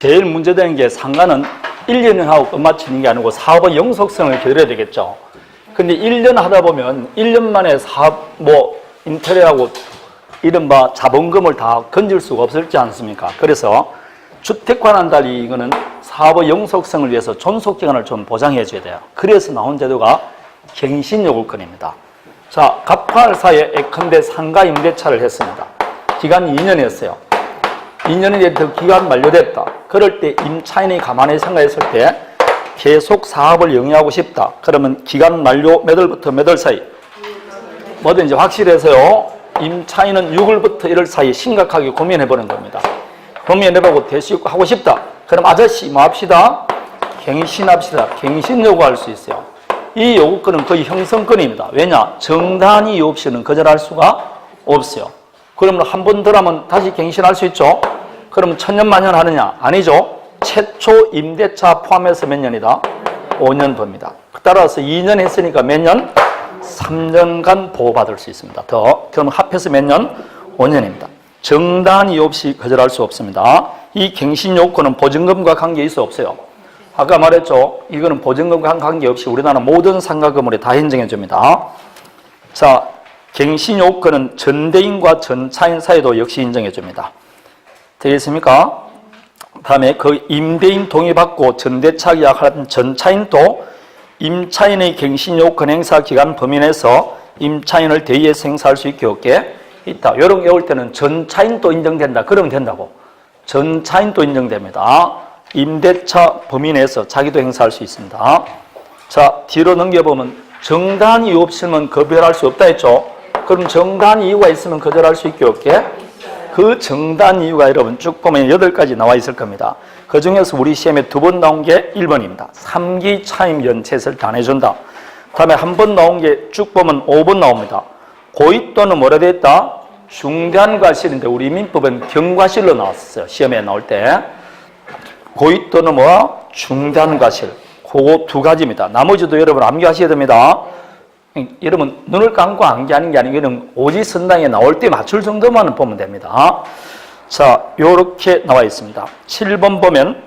제일 문제되는 게 상가는 1년을 하고 끝마치는 게 아니고 사업의 영속성을 기다려야 되겠죠. 근데 1년 하다 보면 1년 만에 사업, 인테리어하고 이른바 자본금을 다 건질 수가 없지 않습니까? 그래서 주택관한 달리 이거는 사업의 영속성을 위해서 존속기간을 좀 보장해 줘야 돼요. 그래서 나온 제도가 갱신요구권입니다. 자, 갑화할 사이에 예컨대 상가 임대차를 했습니다. 기간 2년 했어요. 2년이 더 기간 만료됐다. 그럴 때 임차인이 가만히 생각했을 때 계속 사업을 영위하고 싶다. 그러면 기간 만료 몇 월부터 몇 월 사이? 뭐든지 확실해서요. 임차인은 6월부터 1월 사이 심각하게 고민해보는 겁니다. 고민해보고 대수하고 싶다. 그럼 아저씨 뭐 합시다? 갱신합시다. 갱신 요구할 수 있어요. 이 요구권은 거의 형성권입니다. 왜냐? 정당한 이유 없이는 거절할 수가 없어요. 그러면 한 번 더 하면 다시 갱신할 수 있죠? 그럼 천년만년 하느냐? 아니죠. 최초 임대차 포함해서 몇 년이다? 5년 법니다. 따라서 2년 했으니까 몇 년? 3년간 보호받을 수 있습니다. 그럼 합해서 몇 년? 5년입니다. 정당한 이유 없이 거절할 수 없습니다. 이 갱신 요건은 보증금과 관계 있어 없어요? 아까 말했죠. 이거는 보증금과 관계없이 우리나라 모든 상가 건물에 다 인정해 줍니다. 자, 갱신 요건은 전대인과 전차인 사이도 역시 인정해 줍니다. 되겠습니까? 다음에 그 임대인 동의받고 전대차 계약한 전차인도 임차인의 갱신 요건 행사 기간 범위 내에서 임차인을 대의해서 행사할 수 있게 없게 있다. 이런 게 올 때는 전차인도 인정된다. 그러면 된다고. 전차인도 인정됩니다. 임대차 범위 내에서 자기도 행사할 수 있습니다. 자, 뒤로 넘겨보면 정당한 이유 없으면 거절할 수 없다 했죠. 그럼 정당한 이유가 있으면 거절할 수 있게 없게? 그 정당한 이유가 여러분 쭉 보면 8가지 나와 있을 겁니다. 그 중에서 우리 시험에 2번 나온 게 1번입니다. 3기 차임 연체를 다 내준다. 다음에 한 번 나온 게 쭉 보면 5번 나옵니다. 고의 또는 뭐라 됐다? 중대한 과실인데 우리 민법은 경과실로 나왔어요. 시험에 나올 때. 고의 또는 뭐야? 중대한 과실. 그거 2가지입니다. 나머지도 여러분 암기하셔야 됩니다. 여러분 눈을 감고 암기하는 게 아니고 이런 오지선당에 나올 때 맞출 정도만 보면 됩니다. 자, 요렇게 나와 있습니다. 7번 보면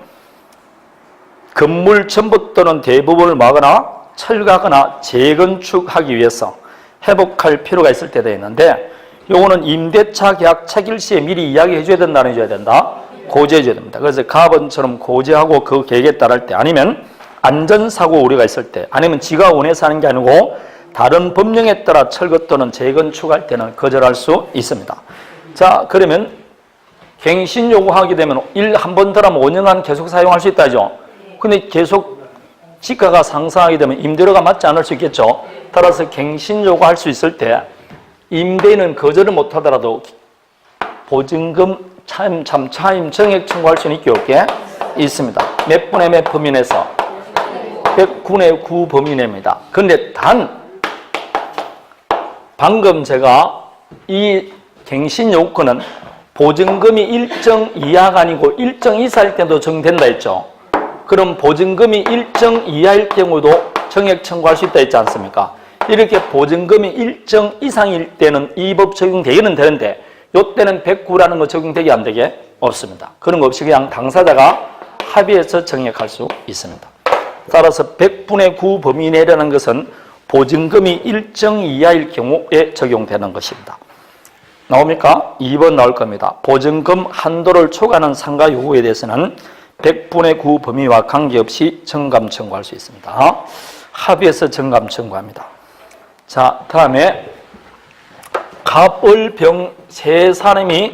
건물 전부 또는 대부분을 막거나 철거하거나 재건축하기 위해서 회복할 필요가 있을 때도 있는데 요거는 임대차 계약 체결 시에 미리 이야기해 줘야 된다, 안 해줘야 된다? 고지해 줘야 됩니다. 그래서 가번처럼 고지하고 그 계획에 따를 때 아니면 안전사고 우려가 있을 때 아니면 지가 원해서 하는 게 아니고 다른 법령에 따라 철거 또는 재건축할 때는 거절할 수 있습니다. 자, 그러면 갱신 요구하게 되면 한 번 더 하면 5년간 계속 사용할 수 있다죠. 근데 계속 지가가 상승하게 되면 임대료가 맞지 않을 수 있겠죠. 따라서 갱신 요구할 수 있을 때 임대인은 거절을 못하더라도 보증금 차임 정액 청구할 수는 있게 없게 있습니다. 몇 분의 몇 범위 내에서 100분의 9 범위 내입니다. 그런데 단 방금 제가 이 갱신 요건은 보증금이 일정 이하가 아니고 일정 이상일 때도 정된다 했죠. 그럼 보증금이 일정 이하일 경우도 정액 청구할 수 있다 했지 않습니까? 이렇게 보증금이 일정 이상일 때는 이 법 적용되기는 되는데 이때는 109라는 거 적용되게 안 되게 없습니다. 그런 거 없이 그냥 당사자가 합의해서 정액할 수 있습니다. 따라서 100분의 9 범위 내라는 것은 보증금이 일정 이하일 경우에 적용되는 것입니다. 나옵니까? 2번 나올 겁니다. 보증금 한도를 초과하는 상가 요구에 대해서는 100분의 9 범위와 관계없이 정감 청구할 수 있습니다. 합의해서 정감 청구합니다. 자, 다음에 갑을병 세 사람이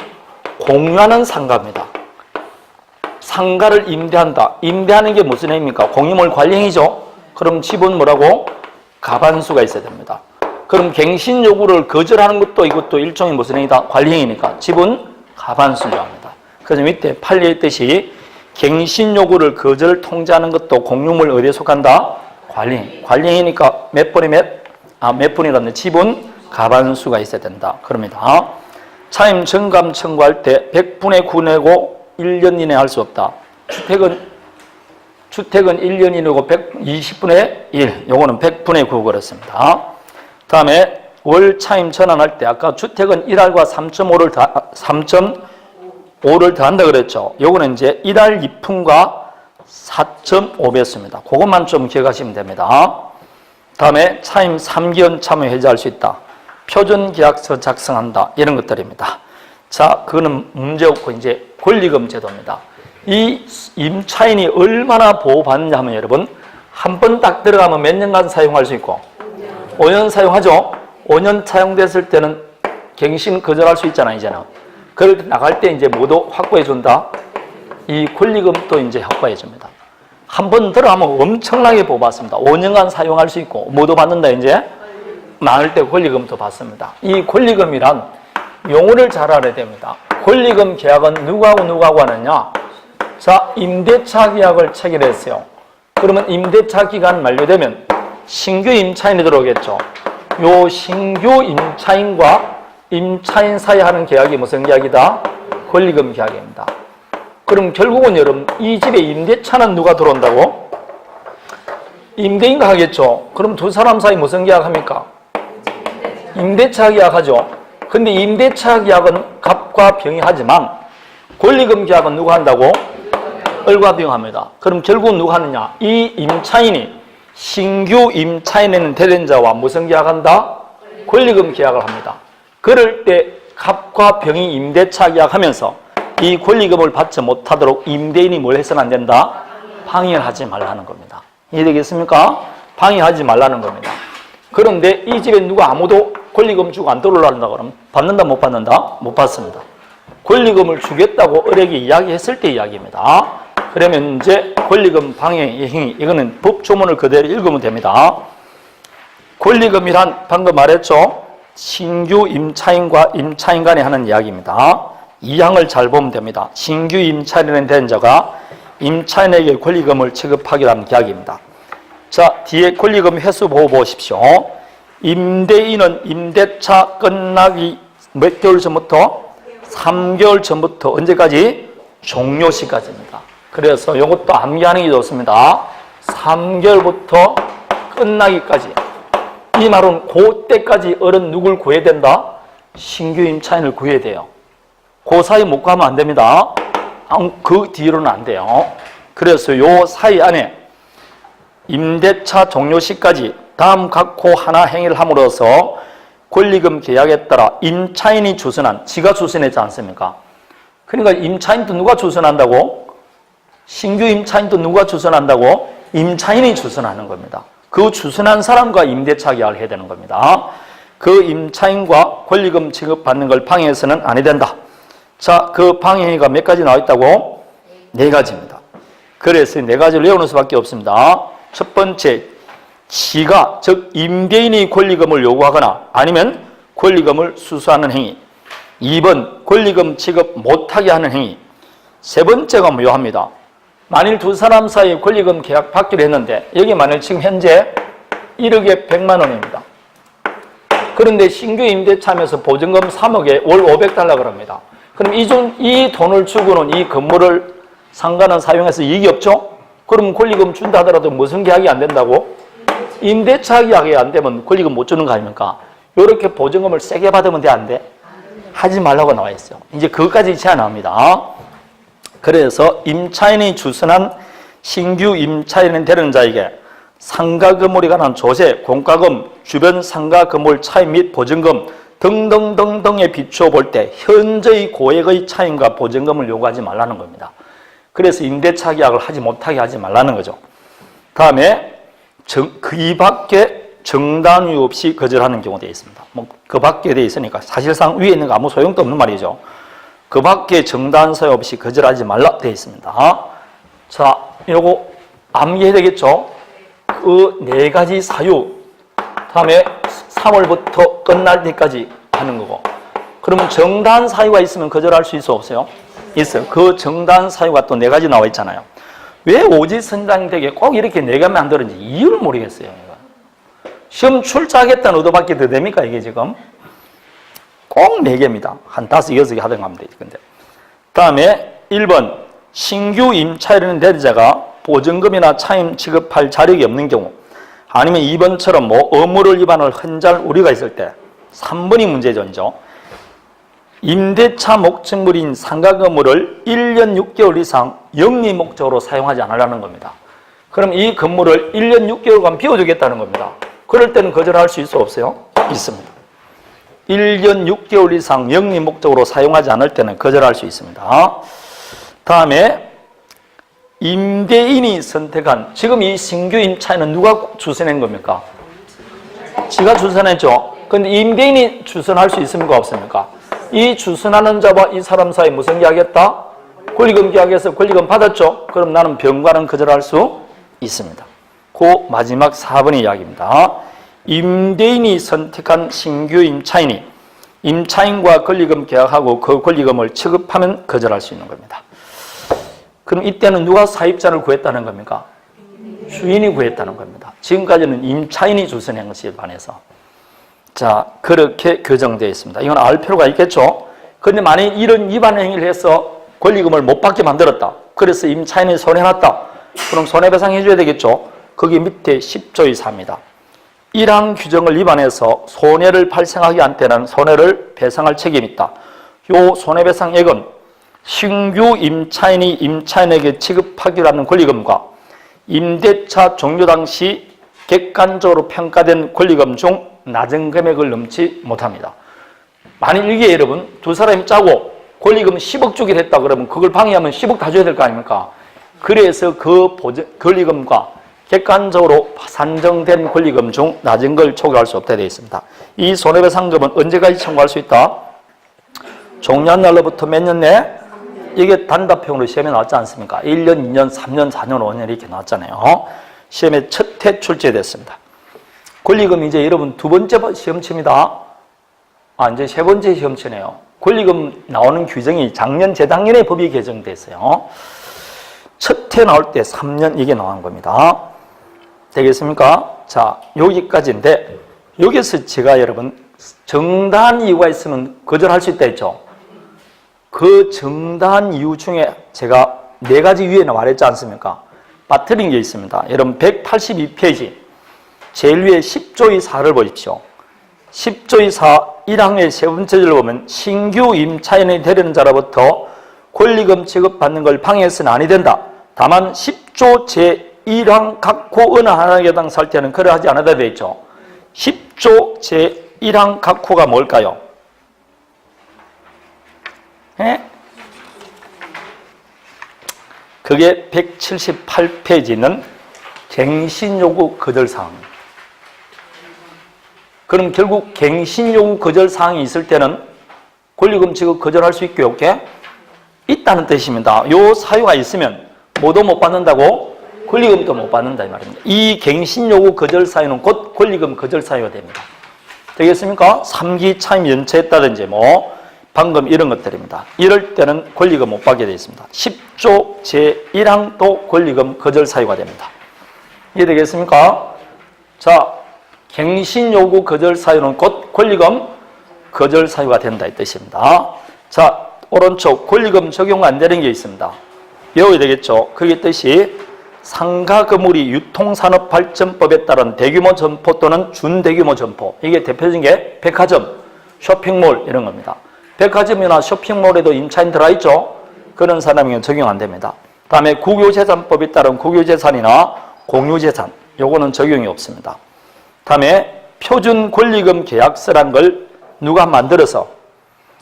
공유하는 상가입니다. 상가를 임대한다. 임대하는 게 무슨 행위입니까? 공유물 관리행위죠. 그럼 집은 뭐라고? 가반수가 있어야 됩니다. 그럼 갱신 요구를 거절하는 것도 이것도 일종의 무슨 행위다? 관리행위니까 집은 가반수로 합니다. 그래서 밑에 판례에 있듯이 갱신 요구를 거절 통제하는 것도 공유물 어디에 속한다? 관리행위. 관리행위니까 몇 분이라는데 집은 가반수가 있어야 된다. 그럽니다. 차임 정감 청구할 때 100분의 9 내고 1년 이내 할 수 없다. 주택은 1년 이내고 120분의 1. 요거는 100분의 9 그렇습니다. 다음에 월 차임 전환할 때 아까 주택은 1할과 3.5를 5를 더한다 그랬죠. 요거는 이제 일할 이품과 4.5배수입니다. 그것만 좀 기억하시면 됩니다. 다음에 차임 3개월 참여 해지할 수 있다. 표준계약서 작성한다. 이런 것들입니다. 자, 그거는 문제없고 이제 권리금 제도입니다. 이 임차인이 얼마나 보호받느냐 하면 여러분, 한 번 딱 들어가면 몇 년간 사용할 수 있고 5년 사용하죠. 5년 사용됐을 때는 갱신 거절할 수 있잖아요, 이제는. 그럴 때 나갈 때 이제 모두 확보해 준다. 이 권리금도 이제 확보해 줍니다. 한 번 들어가면 엄청나게 보호받습니다. 5년간 사용할 수 있고 모두 받는다. 이제 많을 때 권리금도 받습니다. 이 권리금이란 용어를 잘 알아야 됩니다. 권리금 계약은 누구하고 하느냐? 자, 임대차 계약을 체결했어요. 그러면 임대차 기간 만료되면 신규 임차인이 들어오겠죠. 요 신규 임차인과 임차인 사이에 하는 계약이 무슨 계약이다? 권리금 계약입니다. 그럼 결국은 여러분, 이 집에 임대차는 누가 들어온다고? 임대인과 하겠죠. 그럼 두 사람 사이 무슨 계약합니까? 임대차 계약하죠. 근데 임대차 계약은 갑과 병이 하지만 권리금 계약은 누가 한다고? 을과 병합니다. 그럼 결국은 누가 하느냐? 이 임차인이 신규 임차인에는 대리자와 무슨 계약한다? 권리금 계약을 합니다. 그럴 때 갑과 병이 임대차 계약하면서 이 권리금을 받지 못하도록 임대인이 뭘 해서는 안 된다? 방해를 하지 말라는 겁니다. 이해되겠습니까? 방해하지 말라는 겁니다. 그런데 이 집에 누가 아무도 권리금 주고 안 들어올란다 그러면 받는다 못 받는다? 못 받습니다. 권리금을 주겠다고 을에게 이야기했을 때 이야기입니다. 그러면 이제 권리금 방해 행위, 이거는 법 조문을 그대로 읽으면 됩니다. 권리금이란 방금 말했죠. 신규 임차인과 임차인 간에 하는 이야기입니다. 이 항을 잘 보면 됩니다. 신규 임차인은 된 자가 임차인에게 권리금을 지급하기로 하는 계약입니다. 자, 뒤에 권리금 횟수 보고 보십시오. 임대인은 임대차 끝나기 몇 개월 전부터? 3개월 전부터 언제까지? 종료시까지입니다. 그래서 이것도 암기하는 게 좋습니다. 3개월부터 끝나기까지. 이 말은 그때까지 어른 누굴 구해야 된다? 신규 임차인을 구해야 돼요. 그 사이 못 가면 안 됩니다. 그 뒤로는 안 돼요. 그래서 요 사이 안에 임대차 종료 시까지 다음 각호 하나 행위를 함으로써 권리금 계약에 따라 임차인이 주선한, 지가 주선했지 않습니까? 그러니까 임차인도 누가 주선한다고? 신규 임차인도 누가 주선한다고? 임차인이 주선하는 겁니다. 그 주선한 사람과 임대차 계약을 해야 되는 겁니다. 그 임차인과 권리금 지급받는 걸 방해해서는 안 해야 된다. 자, 그 방해가 몇 가지 나와 있다고? 4가지입니다. 그래서 4가지를 외우는 수밖에 없습니다. 첫 번째, 지가, 즉 임대인이 권리금을 요구하거나 아니면 권리금을 수수하는 행위. 2번, 권리금 지급 못하게 하는 행위. 세 번째가 묘합니다. 만일 두 사람 사이에 권리금 계약 받기로 했는데 여기 만일 지금 현재 1억에 100만 원입니다. 그런데 신규 임대차면서 보증금 3억에 월 500달러 그럽니다. 그럼 이 돈을 주고는 이 건물을 상가는 사용해서 이익이 없죠? 그럼 권리금 준다 하더라도 무슨 계약이 안 된다고? 임대차 계약이 안 되면 권리금 못 주는 거 아닙니까? 이렇게 보증금을 세게 받으면 돼, 안 돼? 하지 말라고 나와 있어요. 이제 그것까지 제한합니다. 그래서 임차인이 주선한 신규 임차인은 되는 자에게 상가 건물에 관한 조세, 공과금, 주변 상가 건물 차임 및 보증금 등등등등에 비추어 볼 때 현저히 고액의 차임과 보증금을 요구하지 말라는 겁니다. 그래서 임대차 계약을 하지 못하게 하지 말라는 거죠. 다음에 그 밖에 정단 이유 없이 거절하는 경우도 있습니다. 그 밖에 되어 있으니까 사실상 위에 있는 거 아무 소용도 없는 말이죠. 그 밖에 정단 사유 없이 거절하지 말라 되어 있습니다. 자, 요거 암기해야 되겠죠? 그 4가지 사유, 다음에 3월부터 끝날 때까지 하는 거고. 그러면 정단 사유가 있으면 거절할 수 있어 없어요? 있어요. 그 정단 사유가 또 4가지 나와 있잖아요. 왜 오지선장되게 꼭 이렇게 4개만 만들었는지 이유를 모르겠어요. 시험 출제하겠다는 의도밖에 더 됩니까, 이게 지금? 꼭 4개입니다. 한 5, 6개 하든가 하면 되지, 근데. 다음에 1번, 신규 임차인은 대리자가 보증금이나 차임 지급할 자력이 없는 경우, 아니면 2번처럼 의무를 위반할 흔잘 우려가 있을 때, 3번이 문제죠. 임대차 목적물인 상가 건물을 1년 6개월 이상 영리 목적으로 사용하지 않으려는 겁니다. 그럼 이 건물을 1년 6개월간 비워두겠다는 겁니다. 그럴 때는 거절할 수 있어 없어요? 있습니다. 1년 6개월 이상 영리 목적으로 사용하지 않을 때는 거절할 수 있습니다. 다음에 임대인이 선택한, 지금 이 신규 임차인은 누가 추선한 겁니까? 지가 추선했죠. 근데 임대인이 추선할 수 있습니까? 없습니까? 이 추선하는 자와 이 사람 사이 무슨 계약했다? 권리금 계약해서 권리금 받았죠. 그럼 나는 변과는 거절할 수 있습니다. 그 마지막 4번의 이야기입니다. 임대인이 선택한 신규 임차인이 임차인과 권리금 계약하고 그 권리금을 취급하면 거절할 수 있는 겁니다. 그럼 이때는 누가 사입자를 구했다는 겁니까? 주인이 구했다는 겁니다. 지금까지는 임차인이 주선한 것에 반해서. 자, 그렇게 규정되어 있습니다. 이건 알 필요가 있겠죠? 그런데 만약 이런 위반 행위를 해서 권리금을 못 받게 만들었다. 그래서 임차인이 손해났다. 그럼 손해배상 해줘야 되겠죠? 거기 밑에 10조의 4입니다. 이러한 규정을 위반해서 손해를 발생하게 한 때는 손해를 배상할 책임이 있다. 요 손해배상액은 신규 임차인이 임차인에게 지급하기로 하는 권리금과 임대차 종료 당시 객관적으로 평가된 권리금 중 낮은 금액을 넘지 못합니다. 만일 이게 여러분 두 사람이 짜고 권리금 10억 주기로 했다 그러면 그걸 방해하면 10억 다 줘야 될 거 아닙니까? 그래서 그 권리금과 객관적으로 산정된 권리금 중 낮은 걸 초과할 수 없다 되어 있습니다. 이 손해배상금은 언제까지 청구할 수 있다? 종료한 날로부터 몇 년 내? 이게 단답형으로 시험에 나왔지 않습니까? 1년, 2년, 3년, 4년, 5년 이렇게 나왔잖아요. 시험에 첫 해 출제됐습니다. 권리금 이제 여러분 두 번째 시험치입니다. 이제 세 번째 시험치네요. 권리금 나오는 규정이 작년, 재작년에 법이 개정됐어요. 첫 해 나올 때 3년 이게 나온 겁니다. 되겠습니까? 자, 여기까지인데 여기서 제가 여러분 정당한 이유가 있으면 거절할 수 있다 했죠. 그 정당한 이유 중에 제가 4가지 위에 말했지 않습니까? 빠뜨린 게 있습니다. 여러분 182페이지 제일 위에 10조의 4를 보십시오. 10조의 4 1항의 세 번째 줄을 보면 신규 임차인이 되려는 자로부터 권리금 지급받는 걸 방해해서는 아니 된다. 다만 10조 제1항 각호 어느 하나에 해당할 때는 그러하지 않아도 되어 있죠. 10조 제1항 각호가 뭘까요? 그게 178페이지는 갱신요구 거절사항입니다. 그럼 결국 갱신요구 거절사항이 있을 때는 권리금 지급 거절할 수 있게 없게 있다는 뜻입니다. 요 사유가 있으면 뭐도 못 받는다고? 권리금도 못 받는다 이 말입니다. 이 갱신요구 거절 사유는 곧 권리금 거절 사유가 됩니다. 되겠습니까? 3기 차임 연체했다든지 방금 이런 것들입니다. 이럴 때는 권리금 못 받게 되어 있습니다. 10조 제1항도 권리금 거절 사유가 됩니다. 이해되겠습니까? 자, 갱신요구 거절 사유는 곧 권리금 거절 사유가 된다 이 뜻입니다. 자, 오른쪽 권리금 적용 안 되는 게 있습니다. 외워야 되겠죠? 그게 뜻이 상가 건물이 유통산업발전법에 따른 대규모 점포 또는 준대규모 점포, 이게 대표적인 게 백화점, 쇼핑몰 이런 겁니다. 백화점이나 쇼핑몰에도 임차인 들어있죠? 그런 사람에게는 적용 안 됩니다. 다음에 국유재산법에 따른 국유재산이나 공유재산, 요거는 적용이 없습니다. 다음에 표준 권리금 계약서란 걸 누가 만들어서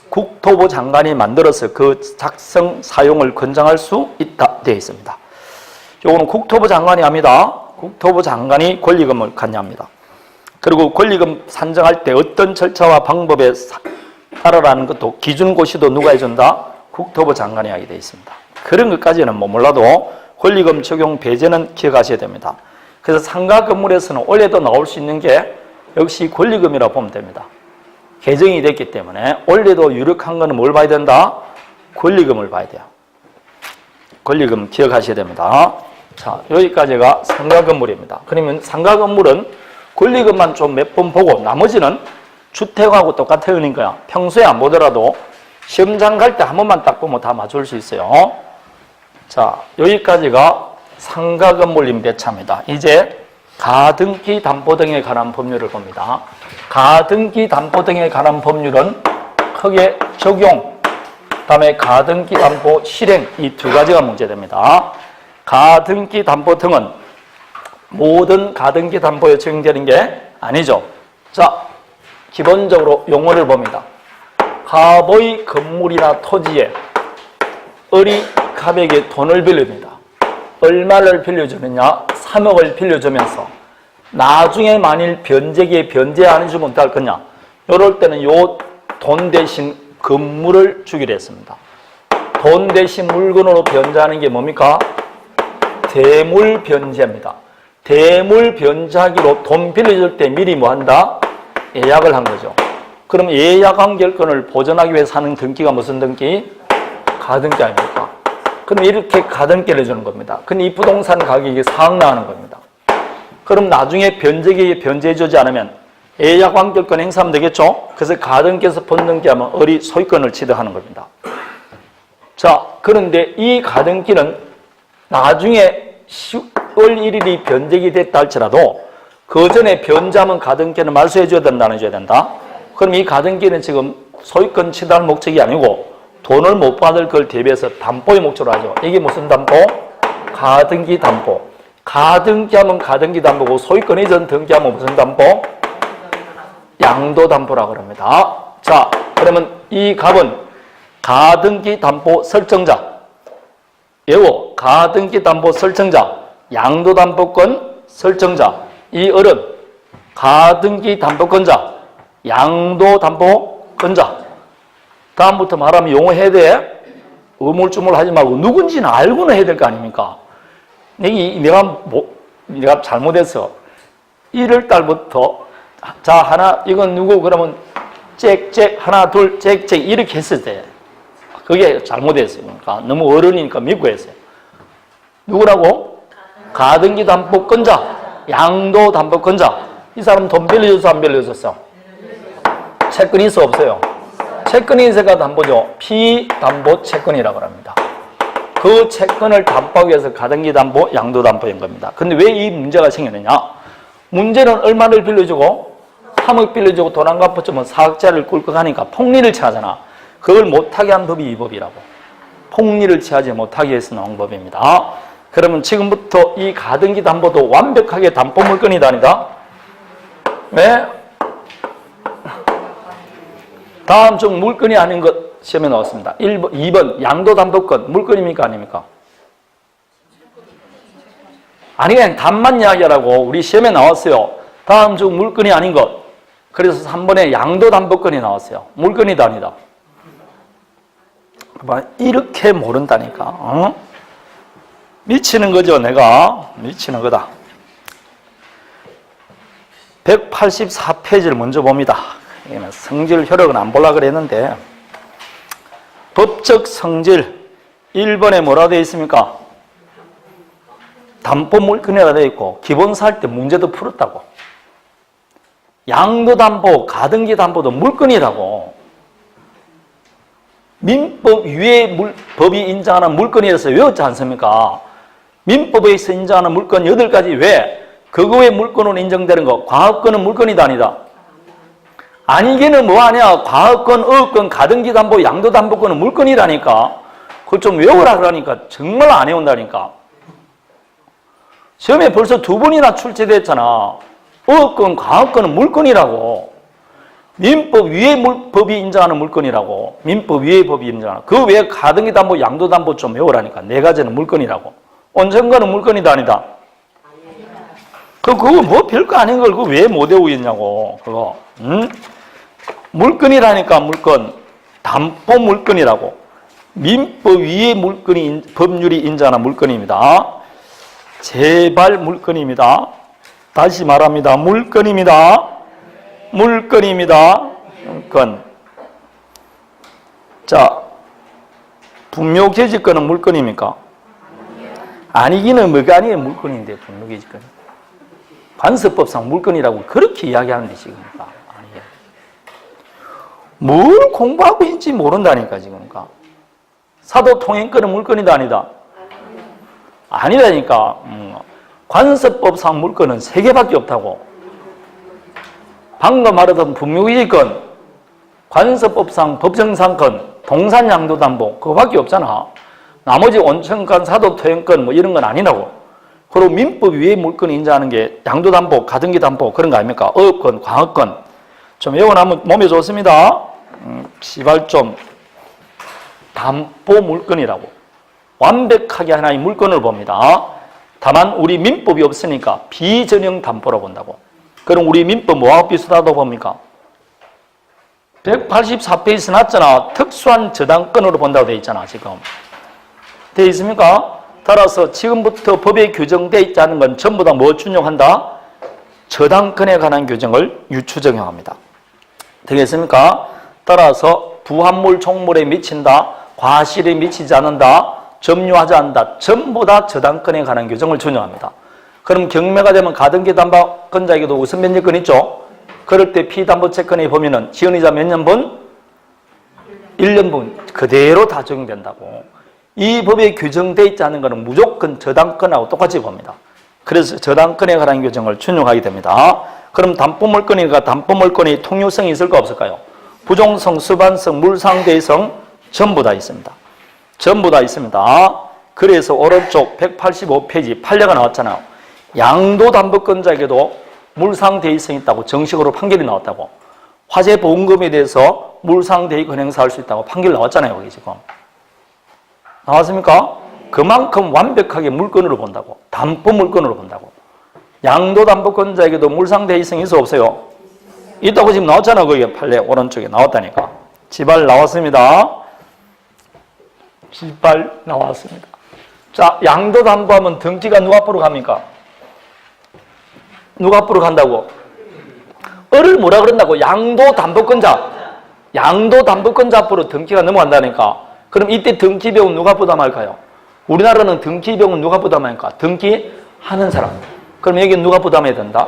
국토부 장관이 만들어서 그 작성 사용을 권장할 수 있다 되어 있습니다. 요거는 국토부 장관이 합니다. 국토부 장관이 권리금을 관여합니다. 그리고 권리금 산정할 때 어떤 절차와 방법에 따라라는 것도 기준고시도 누가 해준다? 국토부 장관이 하게 되어 있습니다. 그런 것까지는 몰라도 권리금 적용 배제는 기억하셔야 됩니다. 그래서 상가 건물에서는 올해도 나올 수 있는 게 역시 권리금이라고 보면 됩니다. 개정이 됐기 때문에 올해도 유력한 거는 뭘 봐야 된다? 권리금을 봐야 돼요. 권리금 기억하셔야 됩니다. 자, 여기까지가 상가 건물입니다. 그러면 상가 건물은 권리금만 좀 몇 번 보고 나머지는 주택하고 똑같아요. 그러니까 평소에 안 보더라도 시험장 갈 때 한 번만 딱 보면 다 맞출 수 있어요. 자, 여기까지가 상가 건물 임대차입니다. 이제 가등기 담보 등에 관한 법률을 봅니다. 가등기 담보 등에 관한 법률은 크게 적용, 다음에 가등기 담보 실행, 이 두 가지가 문제됩니다. 가등기 담보 등은 모든 가등기 담보에 적용되는 게 아니죠. 자, 기본적으로 용어를 봅니다. 갑의 건물이나 토지에 을이 갑에게 돈을 빌립니다. 얼마를 빌려주느냐? 3억을 빌려주면서 나중에 만일 변제기에 변제 안 해주면 어떡할 거냐? 이럴 때는 요 돈 대신 건물을 주기로 했습니다. 돈 대신 물건으로 변제하는 게 뭡니까? 대물 변제입니다. 대물 변제하기로 돈 빌려줄 때 미리 뭐 한다? 예약을 한 거죠. 그럼 예약 한결권을 보존하기 위해서 하는 등기가 무슨 등기? 가등기 아닙니까? 그럼 이렇게 가등기를 주는 겁니다. 근데 이 부동산 가격이 상승하는 겁니다. 그럼 나중에 변제기에 변제해주지 않으면 예약 완결권 행사하면 되겠죠? 그래서 가등기에서 본등기하면 을이 소유권을 취득하는 겁니다. 자, 그런데 이 가등기는 나중에 10월 1일이 변제기 됐다 할지라도 그 전에 변제하면 가등기는 말소해줘야 된다, 안 해줘야 된다? 그럼 이 가등기는 지금 소유권 취득할 목적이 아니고 돈을 못 받을 걸 대비해서 담보의 목적으로 하죠. 이게 무슨 담보? 가등기 담보. 가등기 하면 가등기 담보고 소유권 이전 등기하면 무슨 담보? 양도담보라고 합니다. 자, 그러면 이 갑은 가등기 담보 설정자, 예고 가등기 담보 설정자, 양도담보권 설정자, 이 을은 가등기 담보권자, 양도담보권자. 다음부터 말하면 용어 해야 돼. 우물쭈물 하지 말고 누군지는 알고는 해야 될 거 아닙니까? 내가 잘못해서 1월달부터 자, 하나, 이건 누구? 그러면 짹짹, 하나, 둘, 짹짹 이렇게 했을 때 그게 잘못했어요. 그러니까 너무 어른이니까 믿고 했어요. 누구라고? 가등기 담보권자, 양도 담보권자. 이 사람 돈 빌려줬어, 안 빌려줬어? 채권이 있어, 없어요? 채권이 있어가 담보죠. 피담보 채권이라고 합니다. 그 채권을 담보하기 위해서 가등기 담보, 양도 담보인 겁니다. 근데 왜 이 문제가 생겼느냐? 문제는 얼마를 빌려주고 3억 빌려주고 돈 안 갚았으면 사학자를 꿀꺽 하니까 폭리를 취하잖아. 그걸 못하게 한 법이 이 법이라고. 폭리를 취하지 못하게 해서 나온 법입니다. 그러면 지금부터 이 가등기 담보도 완벽하게 담보 물건이 아니다. 왜? 다음 중 물건이 아닌 것 시험에 나왔습니다. 2번 양도담보권 물건입니까 아닙니까? 아니 그냥 답만 이야기하라고. 우리 시험에 나왔어요. 다음 중 물건이 아닌 것. 그래서 3번에 양도담보권이 나왔어요. 물건이다 아니다. 이렇게 모른다니까. 어? 미치는 거죠. 내가 미치는 거다. 184페이지를 먼저 봅니다. 성질 효력은 안 보려고 그랬는데 법적 성질 1번에 뭐라 되어 있습니까? 담보 물건이라 되어 있고 기본사 할 때 문제도 풀었다고. 양도담보, 가등기 담보도 물건이라고. 민법 위에 법이 인정하는 물건이라서 외웠지 않습니까? 민법에서 인정하는 물건 8가지 외에 그거 외 물건으로 인정되는 거 과업권은 물건이다 아니다. 아니기는 뭐하냐? 과업권, 어업권, 가등기 담보, 양도 담보권은 물건이라니까. 그걸 좀 외우라 그러니까 정말 안 외운다니까. 시험에 벌써 2번이나 출제됐잖아. 어업권, 과업권은 물건이라고. 민법 위에 법이 인정하는 물건이라고. 민법 위에 법이 인정하는. 그 외에 가등기 담보, 양도 담보 좀 외우라니까. 4가지는 물건이라고. 언젠가는 물건이다 아니다. 그거 뭐 별거 아닌 걸 그거 왜 못 외우겠냐고. 그거. 응? 물건이라니까 물건. 담보 물건이라고. 민법 위에 물건이 법률이 인정하는 물건입니다. 제발 물건입니다. 다시 말합니다. 물건입니다. 물건입니다. 물건. 자, 분묘개지권은 물건입니까? 아니기는 뭐가 아니에요. 물건인데 분묘개지권. 관습법상 물건이라고 그렇게 이야기하는데 지금 아니에요. 뭘 공부하고 있는지 모른다니까 지금. 사도통행권은 물건이다 아니다. 아니라니까. 관습법상 물건은 3개밖에 없다고. 방금 말하던 분묘기지권 관습법상 법정상권, 동산양도담보 그거밖에 없잖아. 나머지 온천권, 사도토행권 뭐 이런 건 아니라고. 그리고 민법 위에 물건을 인정하는 게 양도담보, 가등기담보 그런 거 아닙니까? 어업권, 광업권. 좀 외워나면 몸에 좋습니다. 시발 좀 담보 물건이라고. 완벽하게 하나의 물건을 봅니다. 다만 우리 민법이 없으니까 비전형 담보로 본다고. 그럼 우리 민법 뭐하고 비슷하다고 봅니까? 184페이지 났잖아. 특수한 저당권으로 본다고 돼 있잖아. 지금 돼 있습니까? 따라서 지금부터 법에 규정되어 있지 않은 건 전부 다 뭐 준용한다? 저당권에 관한 규정을 유추 적용합니다. 되겠습니까? 따라서 부합물 총물에 미친다, 과실에 미치지 않는다, 점유하지 않는다, 전부 다 저당권에 관한 규정을 준용합니다. 그럼 경매가 되면 가등기 담보권자에게도 우선 면제권 있죠? 그럴 때 피담보채권에 보면은 지연이자 몇 년분? 1년분 그대로 다 적용된다고. 이 법에 규정되어 있지 않은 것은 무조건 저당권하고 똑같이 봅니다. 그래서 저당권에 관한 규정을 준용하게 됩니다. 그럼 담보물건이니까 담보물건이 통유성이 있을까 없을까요? 부종성, 수반성, 물상대성 전부 다 있습니다. 전부 다 있습니다. 그래서 오른쪽 185페이지 판례가 나왔잖아요. 양도담보권자에게도 물상대의성이 있다고 정식으로 판결이 나왔다고. 화재보험금에 대해서 물상대의권 행사할 수 있다고 판결 나왔잖아요. 여기 지금. 나왔습니까? 그만큼 완벽하게 물건으로 본다고. 담보물건으로 본다고. 양도담보권자에게도 물상대의성이 있어 없어요? 있다고 지금 나왔잖아. 거기 판례 오른쪽에 나왔다니까. 지발 나왔습니다. 지발 나왔습니다. 자, 양도담보하면 등기가 누가 앞으로 갑니까? 누가 앞으로 간다고? 을을 뭐라 그런다고? 양도담보권자. 양도담보권자 앞으로 등기가 넘어간다니까. 그럼 이때 등기비용은 누가 부담할까요? 우리나라는 등기비용은 누가 부담할까? 등기하는 사람. 그럼 여기 누가 부담해야 된다?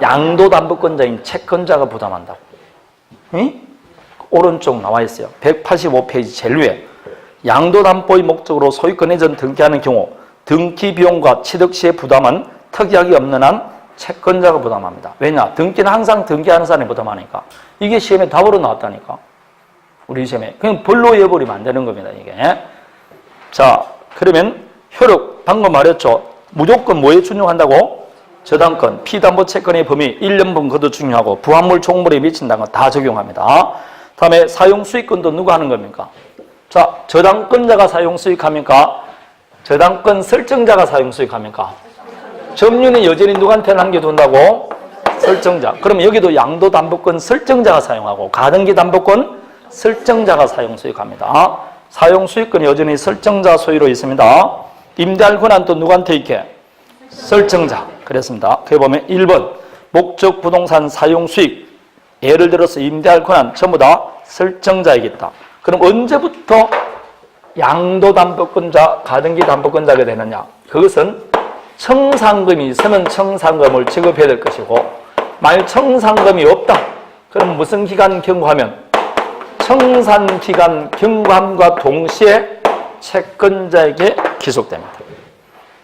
양도담보권자인 채권자가 부담한다고. 응? 오른쪽 나와 있어요. 185페이지 제일 위에. 양도담보의 목적으로 소유권 이전 등기하는 경우 등기비용과 취득 시의 부담은 특이하게 없는 한 채권자가 부담합니다. 왜냐? 등기는 항상 등기하는 사람이 부담하니까. 이게 시험에 답으로 나왔다니까. 우리 시험에. 그냥 벌로 해버리면 안 되는 겁니다. 이게. 자, 그러면 효력 방금 말했죠. 무조건 뭐에 준용한다고? 저당권, 피담보 채권의 범위 1년분 그도 중요하고 부합물 총물에 미친다는 거 다 적용합니다. 다음에 사용수익권도 누가 하는 겁니까? 자, 저당권자가 사용수익합니까? 저당권 설정자가 사용수익합니까? 점유는 여전히 누구한테 남겨둔다고? 설정자. 그럼 여기도 양도담보권 설정자가 사용하고 가등기담보권 설정자가 사용수익합니다. 사용수익권이 여전히 설정자 소유로 있습니다. 임대할 권한도 누구한테 있게? 설정자. 그랬습니다. 그에 보면 1번 목적 부동산 사용수익 예를 들어서 임대할 권한 전부 다 설정자이겠다. 그럼 언제부터 양도담보권자, 가등기담보권자가 되느냐? 그것은 청산금이 있으면 청산금을 지급해야 될 것이고 만약 청산금이 없다. 그럼 무슨 기간 경과하면 청산기간 경과함과 동시에 채권자에게 기속됩니다.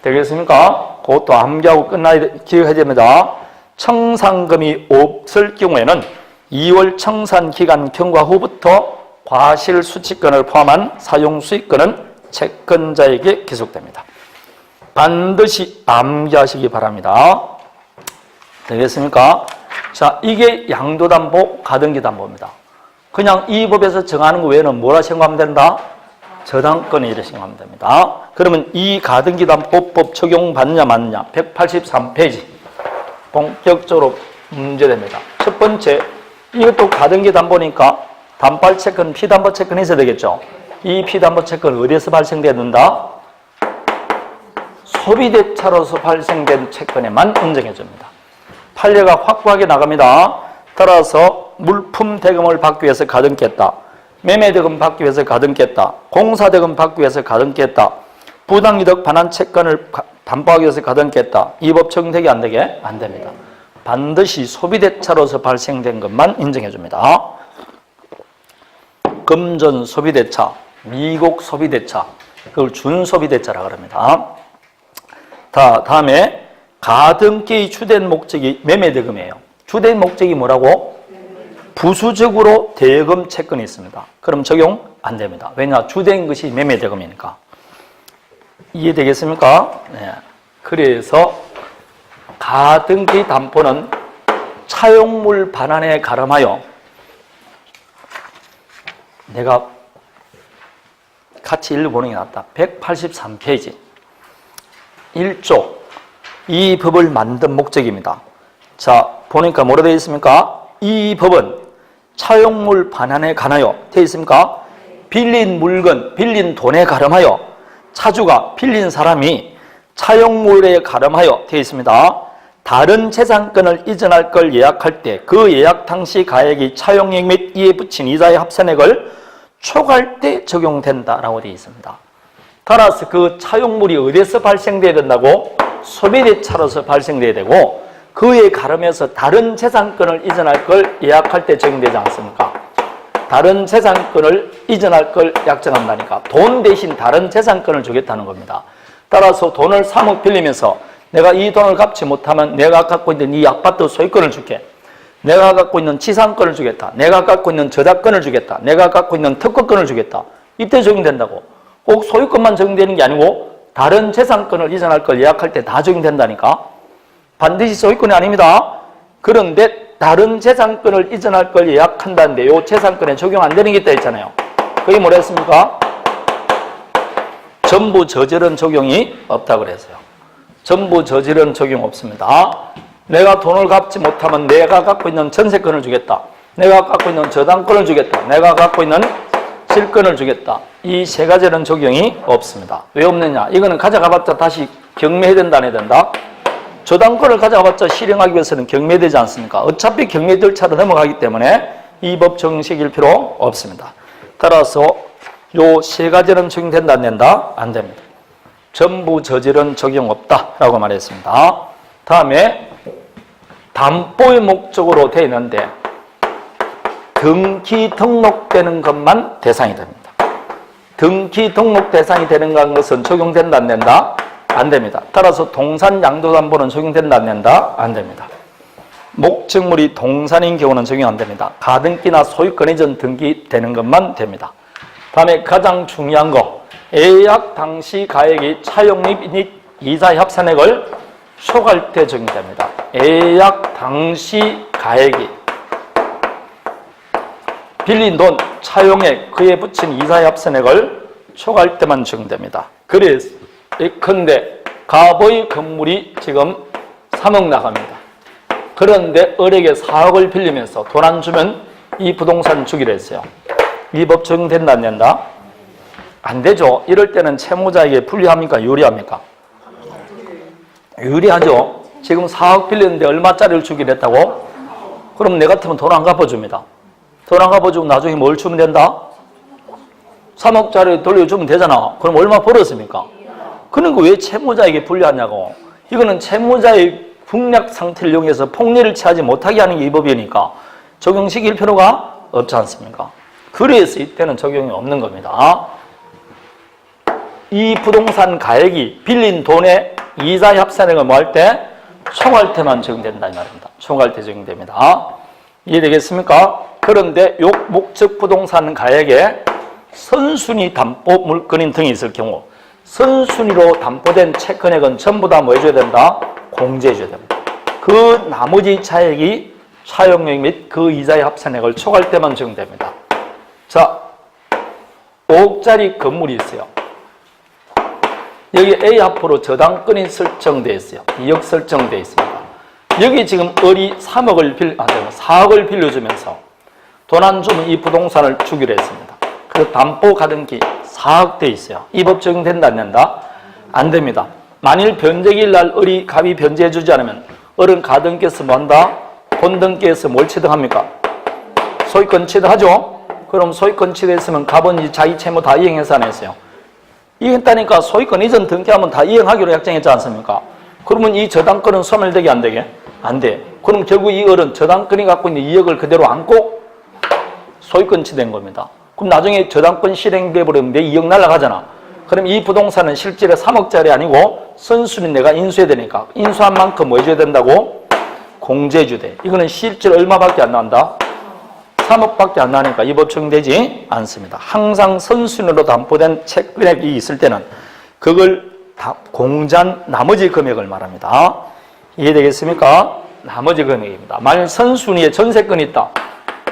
되겠습니까? 그것도 암기하고 기억해야 됩니다. 청산금이 없을 경우에는 2월 청산기간 경과 후부터 과실수취권을 포함한 사용수익권은 채권자에게 기속됩니다. 반드시 암기하시기 바랍니다. 되겠습니까? 자, 이게 양도담보, 가등기담보입니다. 그냥 이 법에서 정하는 것 외에는 뭐라 생각하면 된다? 저당권에 이래 생각하면 됩니다. 그러면 이 가등기담보법 적용받느냐 맞느냐 183페이지 본격적으로 문제됩니다. 첫 번째, 이것도 가등기담보니까 담보채권, 피담보채권이 있어야 되겠죠. 이 피담보채권은 어디에서 발생된다? 소비대차로서 발생된 채권에만 인정해 줍니다. 판례가 확고하게 나갑니다. 따라서 물품 대금을 받기 위해서 가등기했다. 매매 대금 받기 위해서 가등기했다. 공사 대금 받기 위해서 가등기했다. 부당이득 반환 채권을 담보하기 위해서 가등기했다. 이 법 적용되게 안 되게? 안 됩니다. 반드시 소비대차로서 발생된 것만 인정해 줍니다. 금전 소비대차, 미국 소비대차, 그걸 준소비대차라고 합니다. 다음에 가등기의 주된 목적이 매매대금이에요. 주된 목적이 뭐라고? 부수적으로 대여금 채권이 있습니다. 그럼 적용 안 됩니다. 왜냐? 주된 것이 매매대금이니까. 이해되겠습니까? 네. 그래서 가등기 담보는 차용물 반환에 가름하여 내가 같이 읽어보는 게 낫다. 183페이지 1조 이 법을 만든 목적입니다. 자, 보니까 뭐라 되어 있습니까? 이 법은 차용물 반환에 관하여 되어 있습니까? 빌린 물건, 빌린 돈에 가름하여 차주가 빌린 사람이 차용물에 가름하여 되어 있습니다. 다른 재산권을 이전할 걸 예약할 때 그 예약 당시 가액이 차용액 및 이에 붙인 이자의 합산액을 초과할 때 적용된다라고 되어 있습니다. 따라서 그 차용물이 어디서 발생돼야 된다고? 소비대차로서 발생돼야 되고 그에 가름해서 다른 재산권을 이전할 걸 예약할 때 적용되지 않습니까? 다른 재산권을 이전할 걸 약정한다니까 돈 대신 다른 재산권을 주겠다는 겁니다. 따라서 돈을 3억 빌리면서 내가 이 돈을 갚지 못하면 내가 갖고 있는 이 아파트 소유권을 줄게. 내가 갖고 있는 지상권을 주겠다. 내가 갖고 있는 저작권을 주겠다. 내가 갖고 있는 특허권을 주겠다. 이때 적용된다고. 꼭 소유권만 적용되는 게 아니고 다른 재산권을 이전할 걸 예약할 때 다 적용된다니까. 반드시 소유권이 아닙니다. 그런데 다른 재산권을 이전할 걸 예약한다는데 이 재산권에 적용 안 되는 게 있다 했잖아요. 그게 뭐라 했습니까? 전부 저절은 적용이 없다고 그랬어요. 전부 저질은 적용 없습니다. 내가 돈을 갚지 못하면 내가 갖고 있는 전세권을 주겠다. 내가 갖고 있는 저당권을 주겠다. 내가 갖고 있는 실권을 주겠다. 이 세 가지는 적용이 없습니다. 왜 없느냐? 이거는 가져가봤자 다시 경매해야 된다, 안 해야 된다? 저당권을 가져가봤자 실행하기 위해서는 경매되지 않습니까? 어차피 경매 절차로 넘어가기 때문에 이 법 적용시킬 필요 없습니다. 따라서 요 세 가지는 적용된다, 안 된다? 안 됩니다. 전부 저질은 적용 없다라고 말했습니다. 다음에 담보의 목적으로 되어 있는데 등기 등록되는 것만 대상이 됩니다. 등기 등록 대상이 되는 것은 적용된다, 안 된다? 안 됩니다. 따라서 동산 양도담보는 적용된다, 안 된다? 안 됩니다. 목적물이 동산인 경우는 적용 안 됩니다. 가등기나 소유권 이전 등기되는 것만 됩니다. 다음에 가장 중요한 거 예약 당시 가액이 차용립 및 이자 합산액을 초과할 때 적용됩니다. 예약 당시 가액이 빌린 돈, 차용액, 그에 붙인 이자 합산액을 초과할 때만 적용됩니다. 그래서 예컨대 갑의 건물이 지금 3억 나갑니다. 그런데 을에게 4억을 빌리면서 돈 안 주면 이 부동산 주기로 했어요. 이 법 적용된다, 안 된다? 안 되죠. 이럴 때는 채무자에게 불리합니까? 유리합니까? 유리하죠. 지금 4억 빌렸는데 얼마짜리를 주기로 했다고? 그럼 내 같으면 돈 안 갚아줍니다. 돈 안 갚아주고 나중에 뭘 주면 된다? 3억짜리 돌려주면 되잖아. 그럼 얼마 벌었습니까? 그러니까 왜 채무자에게 불리하냐고. 이거는 채무자의 국력 상태를 이용해서 폭리를 취하지 못하게 하는 게 이 법이니까 적용시킬 필요가 없지 않습니까? 그래서 이때는 적용이 없는 겁니다. 이 부동산 가액이 빌린 돈의 이자 합산액을 뭐 할 때? 총할 때만 적용된다 이 말입니다. 총할 때 적용됩니다. 이해되겠습니까? 그런데 요 목적 부동산 가액에 선순위 담보 물건인 등이 있을 경우 선순위로 담보된 채권액은 전부 다 뭐 해줘야 된다? 공제해 줘야 됩니다. 그 나머지 차액이 차용액 및 그 이자의 합산액을 초과할 때만 적용됩니다. 자, 5억짜리 건물이 있어요. 여기 A 앞으로 저당권이 설정되어 있어요. 2억 설정되어 있습니다. 여기 지금 을이 4억을 빌려주면서 돈 안 주면 이 부동산을 주기로 했습니다. 그 담보 가등기 4억 돼 있어요. 이 법 적용된다, 안 된다? 안 됩니다. 만일 변제기일 날 을이 갑이 변제해주지 않으면 을은 가등기에서 뭐 한다? 본등기에서 뭘 취득합니까? 소유권 취득하죠? 그럼 소유권 취득했으면 갑은 자기 채무 다 이행해서 안 했어요. 이행했다니까 소유권 이전 등기하면 다 이행하기로 약정했지 않습니까? 그러면 이 저당권은 소멸되게 안 되게? 안 돼. 그럼 결국 이 을은 저당권이 갖고 있는 2억을 그대로 안고 소유권 취득된 겁니다. 그럼 나중에 저당권 실행돼 버리면 내 2억 날아가잖아. 그럼 이 부동산은 실제로 3억짜리 아니고 선순위 내가 인수해야 되니까 인수한 만큼 뭐 해줘야 된다고? 공제해줘야 돼. 이거는 실제로 얼마밖에 안 나온다? 3억밖에 안 나니까 이 법 적용되지 않습니다. 항상 선순위로 담보된 채권액이 있을 때는 그걸 공제한 나머지 금액을 말합니다. 이해되겠습니까? 나머지 금액입니다. 만일 선순위에 전세권이 있다.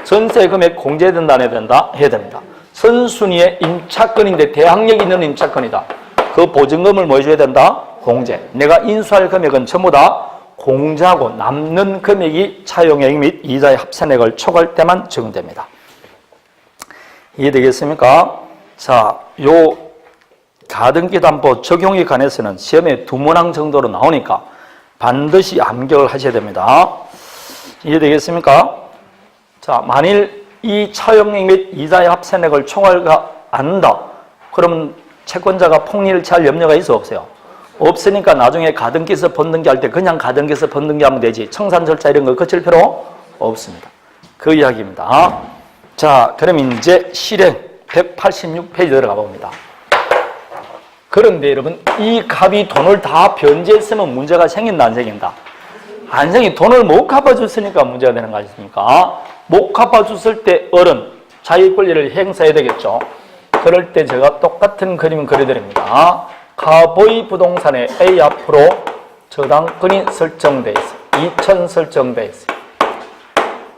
전세 금액 공제된다 안 해야 된다? 해야 됩니다. 선순위에 임차권인데 대항력이 있는 임차권이다. 그 보증금을 뭐 해줘야 된다? 공제. 내가 인수할 금액은 전부 다 공제하고 남는 금액이 차용액 및 이자의 합산액을 초과할 때만 적용됩니다. 이해되겠습니까? 자, 요 가등기 담보 적용에 관해서는 시험에 2문항 정도로 나오니까 반드시 암기를 하셔야 됩니다. 이해되겠습니까? 자, 만일 이 차용액 및 이자의 합산액을 총괄가 안다. 그러면 채권자가 폭리를 취할 염려가 있어 없어요? 없으니까 나중에 가등기에서 번등기 할 때 그냥 가등기에서 번등기 하면 되지 청산 절차 이런 거 거칠 필요 없습니다. 그 이야기입니다. 자, 그럼 이제 실행 186페이지 들어가 봅니다. 그런데 여러분 이 값이 돈을 다 변제했으면 문제가 생긴다 안 생긴다? 안 생기. 돈을 못 갚아줬으니까 문제가 되는 거 아닙니까? 못 갚아줬을 때 어른 자기 권리를 행사해야 되겠죠. 그럴 때 제가 똑같은 그림 그려드립니다. 가보이 부동산에 A 앞으로 저당권이 설정돼 있어요. 2천 설정돼 있어요.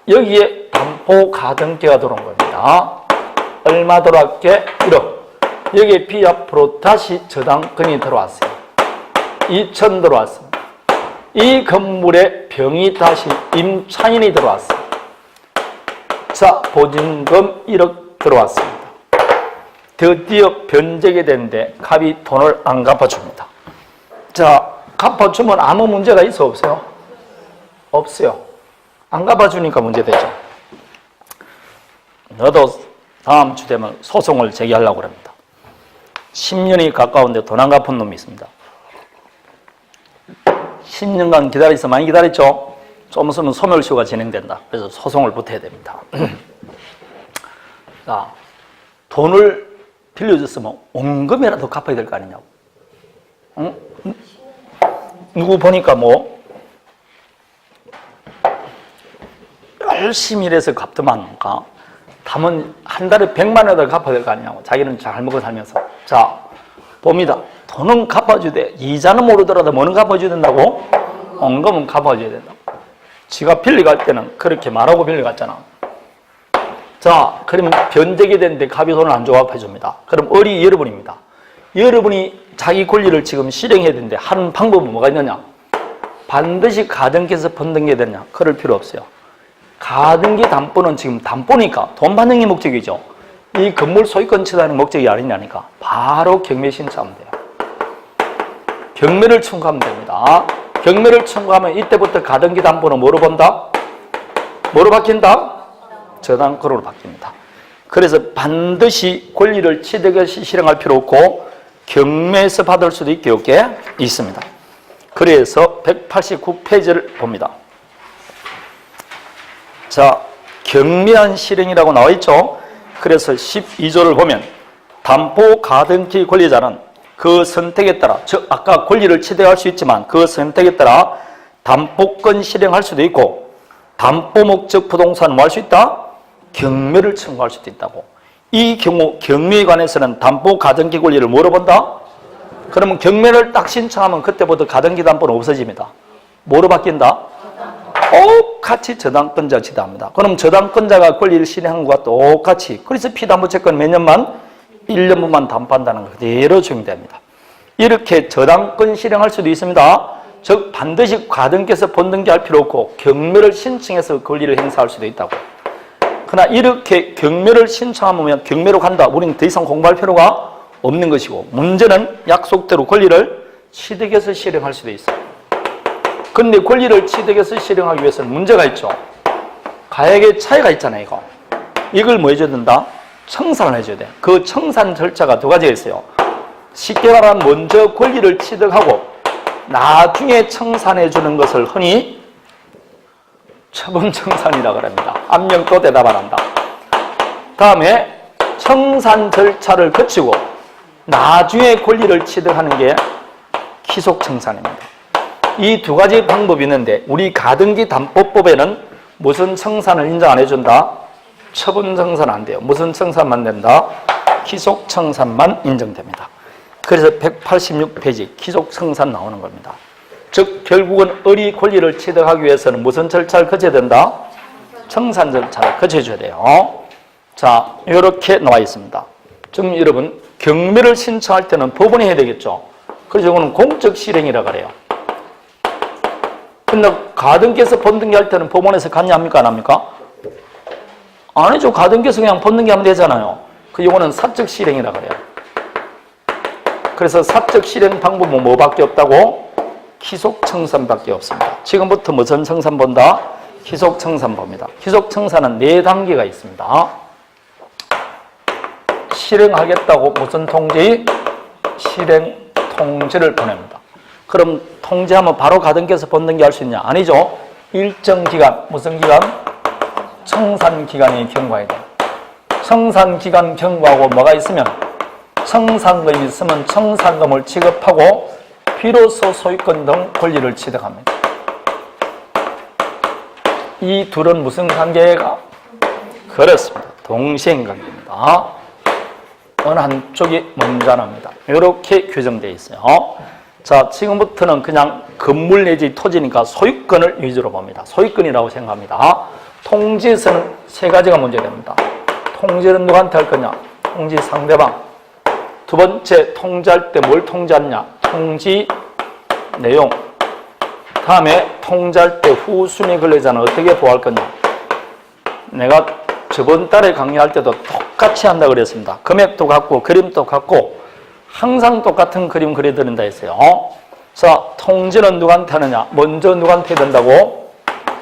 여기에 담보 가등기가 들어온 겁니다. 얼마 들어왔게? 1억. 여기에 B 앞으로 다시 저당권이 들어왔어요. 2천 들어왔습니다. 이 건물에 병이 다시 임차인이 들어왔어요. 자, 보증금 1억 들어왔습니다. 드디어 변제가 되는데 갑이 돈을 안 갚아줍니다. 자, 갚아주면 아무 문제가 있어 없어요? 없어요. 안 갚아주니까 문제되죠. 너도 다음 주 되면 소송을 제기하려고 합니다. 10년이 가까운데 돈 안 갚은 놈이 있습니다. 10년간 기다려서 많이 기다렸죠? 좀 있으면 소멸시효가 진행된다. 그래서 소송을 붙여야 됩니다. 자, 돈을 빌려줬으면 원금이라도 갚아야 될 거 아니냐고. 응? 누구 보니까 뭐 열심히 일해서 갚더만가 담은 한 달에 100만 원을 갚아야 될 거 아니냐고. 자기는 잘 먹고 살면서. 자, 봅니다. 돈은 갚아주되 이자는 모르더라도 뭐는 갚아줘야 된다고? 원금은 갚아줘야 된다고. 지가 빌려갈 때는 그렇게 말하고 빌려갔잖아. 자, 그러면 변제가 되는데 갑이 돈을 안 조합해줍니다. 그럼 어리 여러분입니다. 여러분이 자기 권리를 지금 실행해야 되는데 하는 방법은 뭐가 있느냐? 반드시 가등기에서 번등해야 되느냐? 그럴 필요 없어요. 가등기 담보는 지금 담보니까 돈 받는 게 목적이죠. 이 건물 소유권 취득하는 목적이 아니냐니까 바로 경매 신청하면 돼요. 경매를 청구하면 됩니다. 경매를 청구하면 이때부터 가등기 담보는 뭐로 본다? 뭐로 바뀐다? 저당권으로 바뀝니다. 그래서 반드시 권리를 취득해서 실행할 필요 없고 경매에서 받을 수도 있게 없게 있습니다. 그래서 189페이지를 봅니다. 자, 경미한 실행이라고 나와 있죠. 그래서 12조를 보면 담보 가등기 권리자는 그 선택에 따라, 즉 아까 권리를 취득할 수 있지만 그 선택에 따라 담보권 실행할 수도 있고 담보 목적 부동산을 뭐 할 수 있다? 경매를 청구할 수도 있다고. 이 경우 경매에 관해서는 담보 가등기 권리를 뭐로 본다? 그러면 경매를 딱 신청하면 그때부터 가등기 담보는 없어집니다. 뭐로 바뀐다? 똑같이 저당권자 지도합니다. 그럼 저당권자가 권리를 실행한 것과 똑같이, 그래서 피담보채권 몇 년만? 1년만 담보한다는 거 그대로 적용됩니다. 이렇게 저당권 실행할 수도 있습니다. 즉 반드시 가등기에서 번등기 할 필요 없고 경매를 신청해서 권리를 행사할 수도 있다고. 그러나 이렇게 경매를 신청하면 경매로 간다. 우리는 더 이상 공부할 필요가 없는 것이고, 문제는 약속대로 권리를 취득해서 실행할 수도 있어요. 그런데 권리를 취득해서 실행하기 위해서는 문제가 있죠. 가액의 차이가 있잖아요. 이걸 뭐 해줘야 된다? 청산을 해줘야 돼. 그 청산 절차가 두 가지가 있어요. 쉽게 말하면 먼저 권리를 취득하고 나중에 청산해 주는 것을 흔히 처분청산이라고 합니다. 한 명 또 대답 안 한다. 다음에 청산 절차를 거치고 나중에 권리를 취득하는 게 기속청산입니다. 이 두 가지 방법이 있는데 우리 가등기 담보법에는 무슨 청산을 인정 안 해준다? 처분청산 안 돼요. 무슨 청산만 된다? 기속청산만 인정됩니다. 그래서 186페이지 기속청산 나오는 겁니다. 즉 결국은 의리 권리를 취득하기 위해서는 무슨 절차를 거쳐야 된다? 청산 절차를 거쳐줘야 돼요. 자, 이렇게 나와 있습니다. 지금 여러분 경매를 신청할 때는 법원이 해야 되겠죠. 그래서 이거는 공적 실행이라고 그래요. 근데 가등기에서 번등기 할 때는 법원에서 갔냐 합니까? 안 합니까? 아니죠. 가등기에서 그냥 번등기 하면 되잖아요. 이거는 사적 실행이라고 그래요. 그래서 사적 실행 방법은 뭐밖에 없다고? 기속청산밖에 없습니다. 지금부터 무슨 청산 본다? 기속청산 봅니다. 기속청산은 4단계가 있습니다. 실행하겠다고 무슨 통지? 실행 통지를 보냅니다. 그럼 통지하면 바로 가등기에서 번등기 할 수 있냐? 아니죠. 일정 기간, 무슨 기간? 청산 기간이 경과해야 돼요. 청산 기간 경과하고 뭐가 있으면 청산금이 있으면 청산금을 지급하고 비로소 소유권 등 권리를 취득합니다. 이 둘은 무슨 관계가? 그렇습니다. 동시행 관계입니다. 어느 한쪽이 먼저 합니다. 이렇게 규정되어 있어요. 자, 지금부터는 그냥 건물 내지 토지니까 소유권을 위주로 봅니다. 소유권이라고 생각합니다. 통지에서는 3가지가 문제됩니다. 통지는 누구한테 할 거냐? 통지 상대방. 두 번째, 통지할 때 뭘 통지하느냐? 통지 내용. 다음에 통지할 때 후순위 권리자는 어떻게 보호할 거냐? 내가 저번 달에 강의할 때도 똑같이 한다 그랬습니다. 금액도 같고 그림도 같고 항상 똑같은 그림 그려드린다 했어요. 자, 통지는 누구한테 하느냐? 먼저 누구한테 된다고?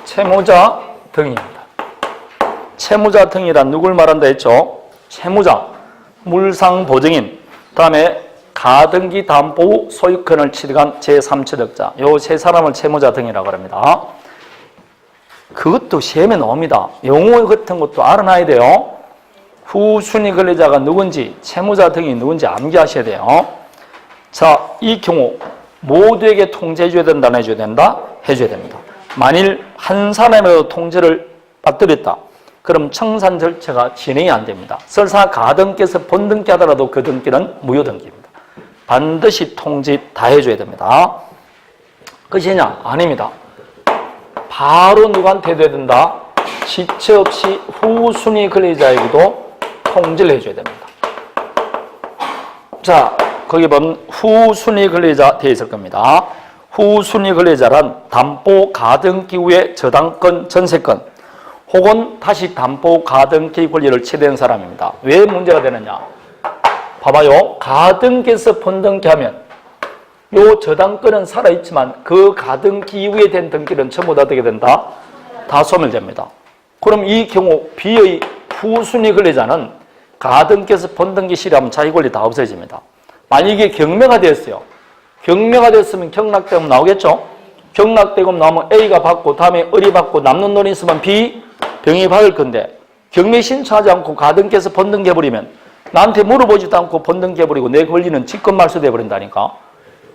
채무자 등입니다. 채무자 등이란 누굴 말한다 했죠? 채무자, 물상보증인, 다음에 가등기 담보 후 소유권을 취득한 제3취득자, 요 세 사람을 채무자 등이라고 합니다. 그것도 시험에 나옵니다. 용어 같은 것도 알아놔야 돼요. 후순위 권리자가 누군지, 채무자 등이 누군지 암기하셔야 돼요. 자, 이 경우 모두에게 통지해줘야 된다, 안 해줘야 된다? 해줘야 됩니다. 만일 한 사람이라도 통지를 빠뜨렸다. 그럼 청산 절차가 진행이 안 됩니다. 설사 가등기에서 번등기 하더라도 그 등기는 무효등기입니다. 반드시 통지 다 해줘야 됩니다. 끝이냐? 아닙니다. 바로 누구한테 해줘야 된다? 지체 없이 후순위 권리자에게도 통지를 해줘야 됩니다. 자, 거기 보면 후순위 권리자 되어 있을 겁니다. 후순위 권리자란 담보 가등기 후에 저당권, 전세권 혹은 다시 담보 가등기 권리를 취득한 사람입니다. 왜 문제가 되느냐? 봐봐요. 가등기에서 번등기 하면 요 저당권은 살아있지만 그 가등기 이후에 된 등기는 전부 다 어떻게 된다? 다 소멸됩니다. 그럼 이 경우 B의 후순위 권리자는 가등기에서 번등기 실시하면 자기 권리 다 없어집니다. 만약에 경매가 됐어요. 경매가 됐으면 경락대금 나오겠죠? 경락대금 나오면 A가 받고 다음에 을이 받고 남는 돈이 있으면 B, 병이 받을 건데 경매 신청하지 않고 가등기에서 번등기 해버리면 나한테 물어보지도 않고 번등기 해버리고 내 권리는 직권 말소돼 버린다니까.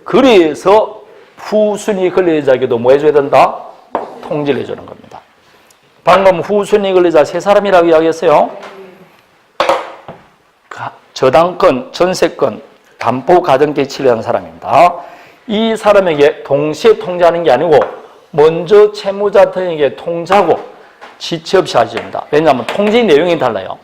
그래서 후순위 권리자에게도 뭐 해줘야 된다? 통지를 해주는 겁니다. 방금 후순위 권리자 3사람이라고 이야기했어요. 저당권, 전세권, 담보 가등기에 취득한 사람입니다. 이 사람에게 동시에 통지하는 게 아니고 먼저 채무자 등에게 통지하고 지체 없이 하셔야 됩니다. 왜냐하면 통지 내용이 달라요.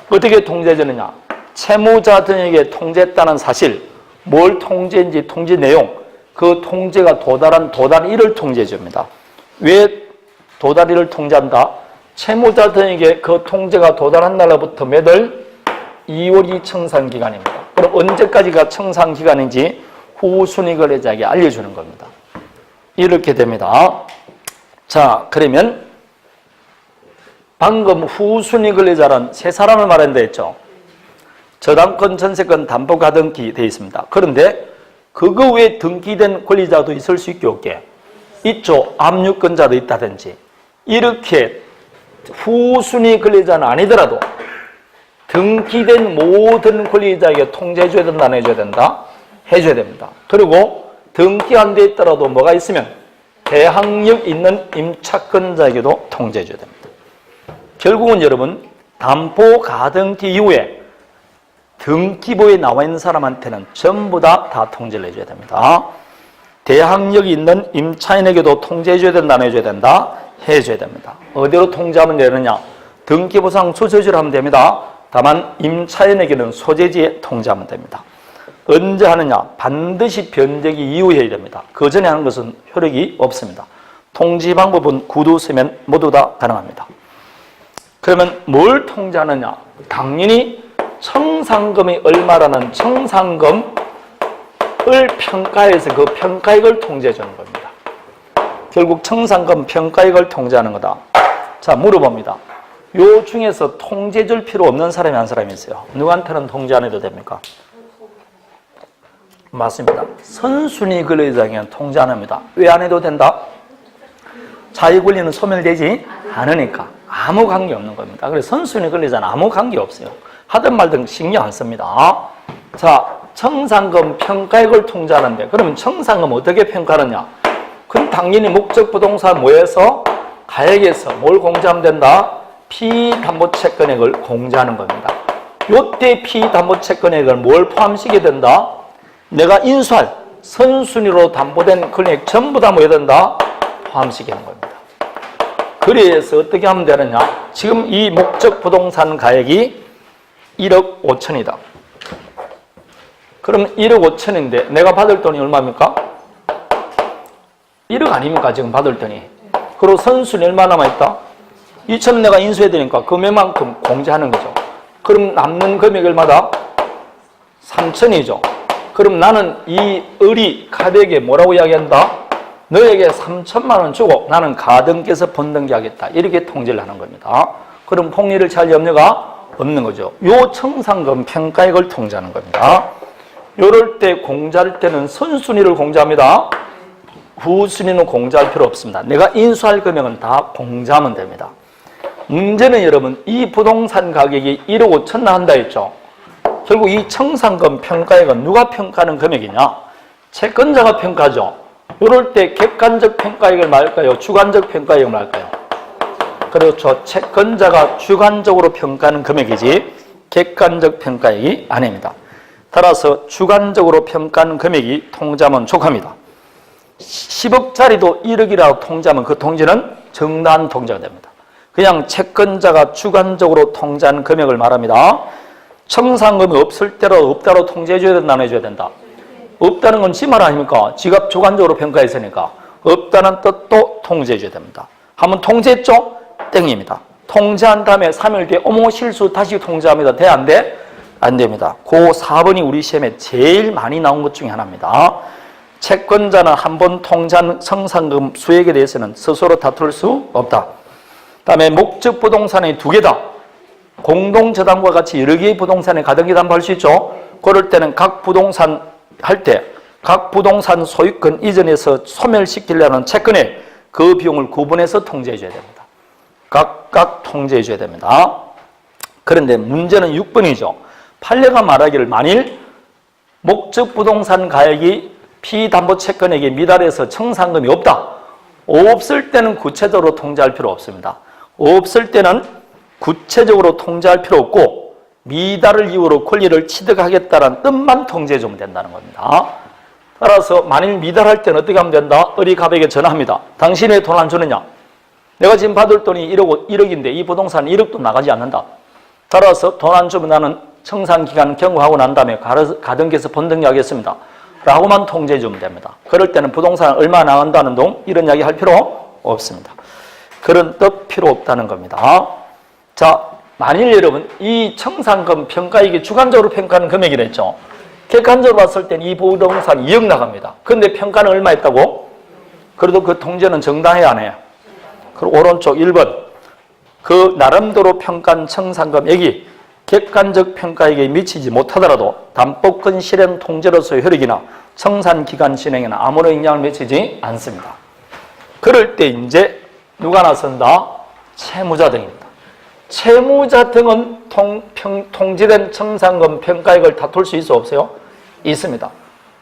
어떻게 통지해주느냐? 채무자 등에게 통지했다는 사실, 뭘 통지했는지 통지 내용, 그 통지가 도달한 도달일을 통지해 줍니다. 왜 도달일을 통지한다? 채무자 등에게 그 통지가 도달한 날로부터 몇 월? 2월이 청산기간입니다. 그럼 언제까지가 청산기간인지 후순위 권리자에게 알려주는 겁니다. 이렇게 됩니다. 자, 그러면 방금 후순위 권리자는 3사람을 말한다 했죠. 저당권, 전세권, 담보 가등기 되어 있습니다. 그런데 그거 외에 등기된 권리자도 있을 수 있게 없게 있죠. 압류권자도 있다든지. 이렇게 후순위 권리자는 아니더라도 등기된 모든 권리자에게 통지해줘야 된다, 안 해줘야 된다? 해줘야 됩니다. 그리고 등기 안 돼 있더라도 뭐가 있으면 대항력 있는 임차권자에게도 통지해줘야 됩니다. 결국은 여러분 담보 가등기 이후에 등기부에 나와 있는 사람한테는 전부 다 통지를 해줘야 됩니다. 대항력이 있는 임차인에게도 통지해줘야 된다, 안 해줘야 된다? 해줘야 됩니다. 어디로 통지하면 되느냐? 등기부상 주소지로 하면 됩니다. 다만 임차인에게는 소재지에 통지하면 됩니다. 언제 하느냐? 반드시 변제기 이후에 해야 됩니다. 그 전에 하는 것은 효력이 없습니다. 통지 방법은 구두 서면 모두 다 가능합니다. 그러면 뭘 통지하느냐? 당연히 청산금이 얼마라는 청산금을 평가해서 그 평가액을 통지해 주는 겁니다. 결국 청산금 평가액을 통지하는 거다. 자, 물어봅니다. 요 중에서 통지해 줄 필요 없는 사람이 한 사람이 있어요. 누구한테는 통지 안 해도 됩니까? 맞습니다. 선순위 근로자에게는 통지 안 합니다. 왜 안 해도 된다? 자유 권리는 소멸되지 않으니까 아무 관계 없는 겁니다. 그래서 선순위 근로자는 아무 관계 없어요. 하든 말든 신경 안 씁니다. 자, 청산금 평가액을 통지하는데 그러면 청산금 어떻게 평가하느냐? 그럼 당연히 목적 부동산 뭐에서 가액에서 뭘 공제하면 된다? 피담보채권액을 공제하는 겁니다. 요때 피담보채권액을 뭘 포함시키게 된다? 내가 인수할 선순위로 담보된 금액 전부 다 뭐 해야 된다? 포함시키는 겁니다. 그래서 어떻게 하면 되느냐? 지금 이 목적 부동산 가액이 1억 5천이다. 그럼 1억 5천인데 내가 받을 돈이 얼마입니까? 1억 아닙니까? 지금 받을 돈이. 그리고 선순위 얼마 남아있다? 2천은 내가 인수해야 되니까 금액만큼 공제하는 거죠. 그럼 남는 금액 얼마다? 3천이죠. 그럼 나는 이 을이 가백에 뭐라고 이야기한다? 너에게 3천만 원 주고 나는 가등기에서 번등기 하겠다. 이렇게 통지를 하는 겁니다. 그럼 폭리를 찰 염려가 없는 거죠. 요 청산금 평가액을 통지하는 겁니다. 요럴 때 공제할 때는 선순위를 공제합니다. 후순위는 공제할 필요 없습니다. 내가 인수할 금액은 다 공제하면 됩니다. 문제는 여러분 이 부동산 가격이 1억 5천 나간다 했죠. 결국 이 청산금 평가액은 누가 평가하는 금액이냐? 채권자가 평가죠. 이럴 때 객관적 평가액을 말할까요? 주관적 평가액을 말할까요? 그렇죠. 채권자가 주관적으로 평가하는 금액이지 객관적 평가액이 아닙니다. 따라서 주관적으로 평가하는 금액이 통지하면 족합니다. 10억짜리도 1억이라고 통지하면 그 통지는 정당한 통지가 됩니다. 그냥 채권자가 주관적으로 통지하는 금액을 말합니다. 청산금이 없을 때로 없다로 통지해줘야 된다, 안 해줘야 된다? 없다는 건 지 말 아닙니까? 지가 주관적으로 평가했으니까 없다는 뜻도 통지해줘야 됩니다. 한번 통지했죠? 땡입니다. 통지한 다음에 3일 뒤에 어머 실수 다시 통지합니다. 돼? 안 돼? 안 됩니다. 그 4번이 우리 시험에 제일 많이 나온 것 중에 하나입니다. 채권자는 한 번 통지한 청산금 수액에 대해서는 스스로 다툴 수 없다. 다음에 목적 부동산이 두 개다. 공동저당과 같이 여러 개의 부동산에 가등기 담보할 수 있죠. 그럴 때는 각 부동산 할 때 각 부동산 소유권 이전에서 소멸시키려는 채권에 그 비용을 구분해서 통지해 줘야 됩니다. 각각 통지해 줘야 됩니다. 그런데 문제는 6번이죠. 판례가 말하기를 만일 목적 부동산 가액이 피담보채권액에 미달해서 청산금이 없다. 없을 때는 구체적으로 통지할 필요 없습니다. 없을 때는 구체적으로 통지할 필요 없고 미달을 이유로 권리를 취득하겠다는 뜻만 통지해 주면 된다는 겁니다. 따라서 만일 미달할 때는 어떻게 하면 된다? 을이 갑에게 전화합니다. 당신이 왜 돈 안 주느냐? 내가 지금 받을 돈이 1억인데 이 부동산 1억도 나가지 않는다. 따라서 돈 안 주면 나는 청산기간 경고하고 난 다음에 가등기에서 번등기 하겠습니다. 라고만 통지해 주면 됩니다. 그럴 때는 부동산 얼마 나간다는 동 이런 이야기 할 필요 없습니다. 그런 뜻 필요 없다는 겁니다. 자, 만일 여러분 이 청산금 평가액이 주관적으로 평가하는 금액이라 했죠. 객관적으로 봤을 땐 이 부동산 2억 나갑니다. 그런데 평가는 얼마 했다고? 그래도 그 통지는 정당해야 안 해요? 그리고 오른쪽 1번 그 나름대로 평가한 청산금액이 객관적 평가액에 미치지 못하더라도 담보권 실행 통지로서의 효력이나 청산기간 진행에는 아무런 영향을 미치지 않습니다. 그럴 때 이제 누가 나선다? 채무자 등입니다. 채무자 등은 통지된 청산금 평가액을 다툴 수 있어 없어요? 있습니다.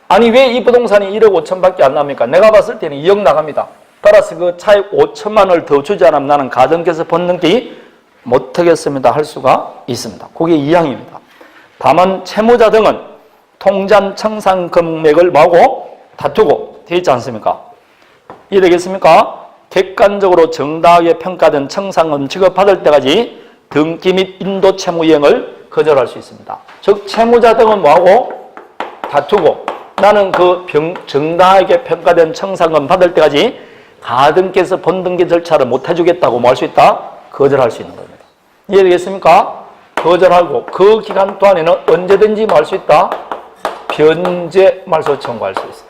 아니 왜 이 부동산이 1억 5천밖에 안 납니까? 내가 봤을 때는 2억 나갑니다. 따라서 그 차액 5천만 원을 더 주지 않으면 나는 가등기에서 번등기 못하겠습니다 할 수가 있습니다. 그게 2항입니다. 다만 채무자 등은 통장 청산 금액을 뭐하고 다투고 되어 있지 않습니까? 이해되겠습니까? 객관적으로 정당하게 평가된 청산금 지급받을 때까지 등기 및 인도 채무 이행을 거절할 수 있습니다. 즉 채무자 등은 뭐하고 다투고 나는 그 정당하게 평가된 청산금 받을 때까지 가등기에서 본등기 절차를 못 해주겠다고 뭐 할 수 있다? 거절할 수 있는 겁니다. 이해되겠습니까? 거절하고 그 기간 동안에는 언제든지 뭐 할 수 있다? 변제 말소 청구할 수 있어요.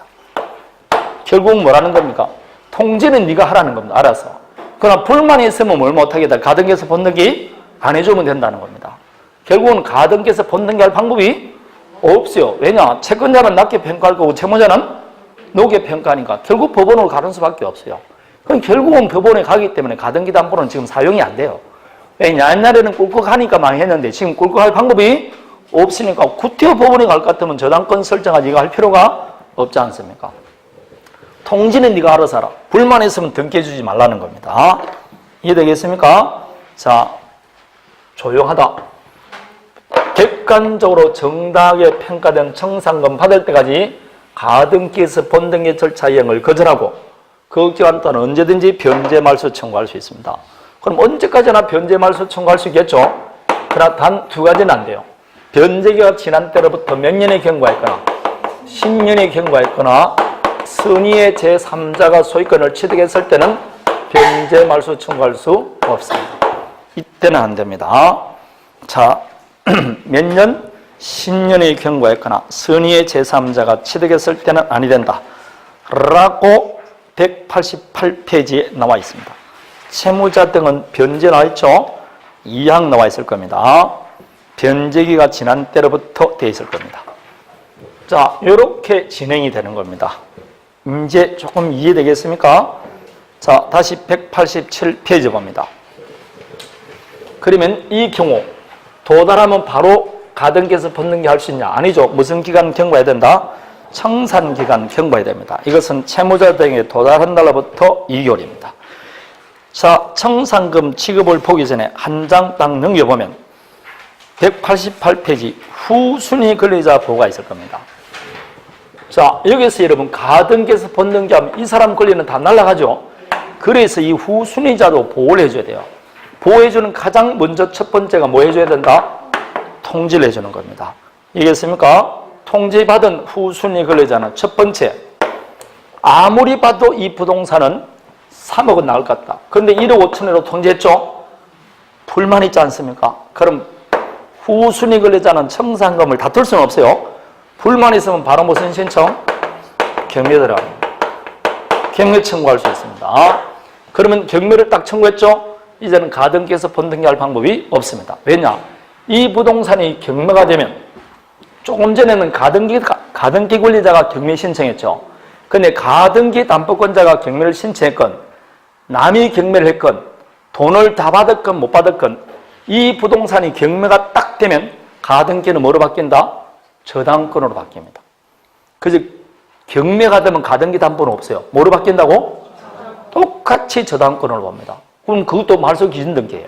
결국 뭐라는 겁니까? 통지는 네가 하라는 겁니다. 알아서. 그러나 불만이 있으면 뭘 못하겠다. 가등기에서 본등기 안 해주면 된다는 겁니다. 결국은 가등기에서 본등기 할 방법이 없어요. 왜냐? 채권자는 낮게 평가할 거고 채무자는 높게 평가하니까 결국 법원으로 가는 수밖에 없어요. 그럼 결국은 법원에 가기 때문에 가등기 담보는 지금 사용이 안 돼요. 왜냐? 옛날에는 꿀꺽하니까 망했는데 지금 꿀꺽할 방법이 없으니까 구태여 법원에 갈 것 같으면 저당권 설정하지 네가 할 필요가 없지 않습니까? 통지는 네가 알아서 하라. 불만 있으면 등기해주지 말라는 겁니다. 이해되겠습니까? 자, 조용하다. 객관적으로 정당하게 평가된 청산금 받을 때까지 가등기에서 본등기 절차 이행을 거절하고 그 기간 동안 언제든지 변제 말소 청구할 수 있습니다. 그럼 언제까지나 변제 말소 청구할 수 있겠죠? 그러나 단 두 가지는 안 돼요. 변제기가 지난 때로부터 몇 년에 경과했거나 10년에 경과했거나 선의의 제3자가 소유권을 취득했을 때는 변제 말소 청구할 수 없습니다. 이때는 안 됩니다. 자, 몇 년? 10년에 경과했거나 선의의 제3자가 취득했을 때는 아니 된다. 라고 188페이지에 나와 있습니다. 채무자 등은 변제 나와 있죠? 2항 나와 있을 겁니다. 변제기가 지난 때로부터 되어 있을 겁니다. 자, 이렇게 진행이 되는 겁니다. 이제 조금 이해되겠습니까? 자, 다시 187페이지 봅니다. 그러면 이 경우 도달하면 바로 가등기에서 본등기 할 수 있냐? 아니죠. 무슨 기간 경과해야 된다? 청산기간 경과해야 됩니다. 이것은 채무자 등에 도달한 날로부터 2개월입니다. 자, 청산금 지급을 보기 전에 한 장 딱 넘겨보면 188페이지 후순위 권리자 보호가 있을 겁니다. 자, 여기서 여러분 가등기에서 본등기하면 이 사람 권리는 다 날아가죠. 그래서 이 후순위자도 보호를 해줘야 돼요. 보호해주는 가장 먼저 첫 번째가 뭐 해줘야 된다? 통지를 해주는 겁니다. 이해했습니까? 통지받은 후순위 권리자는 첫 번째, 아무리 봐도 이 부동산은 3억은 나올 것 같다. 그런데 1억 5천으로 통지했죠? 불만 있지 않습니까? 그럼 후순위 권리자는 청산금을 다툴 수는 없어요. 불만 있으면 바로 무슨 신청? 경매 들어갑니다. 경매 청구할 수 있습니다. 그러면 경매를 딱 청구했죠? 이제는 가등기에서 본등기할 방법이 없습니다. 왜냐? 이 부동산이 경매가 되면 조금 전에는 가등기 권리자가 경매 신청했죠. 근데 가등기 담보권자가 경매를 신청했건 남이 경매를 했건 돈을 다 받았건 못 받았건 이 부동산이 경매가 딱 되면 가등기는 뭐로 바뀐다? 저당권으로 바뀝니다. 그래서 경매가 되면 가등기 담보는 없어요. 뭐로 바뀐다고? 똑같이 저당권으로 봅니다. 그럼 그것도 말소 기준 등기예요.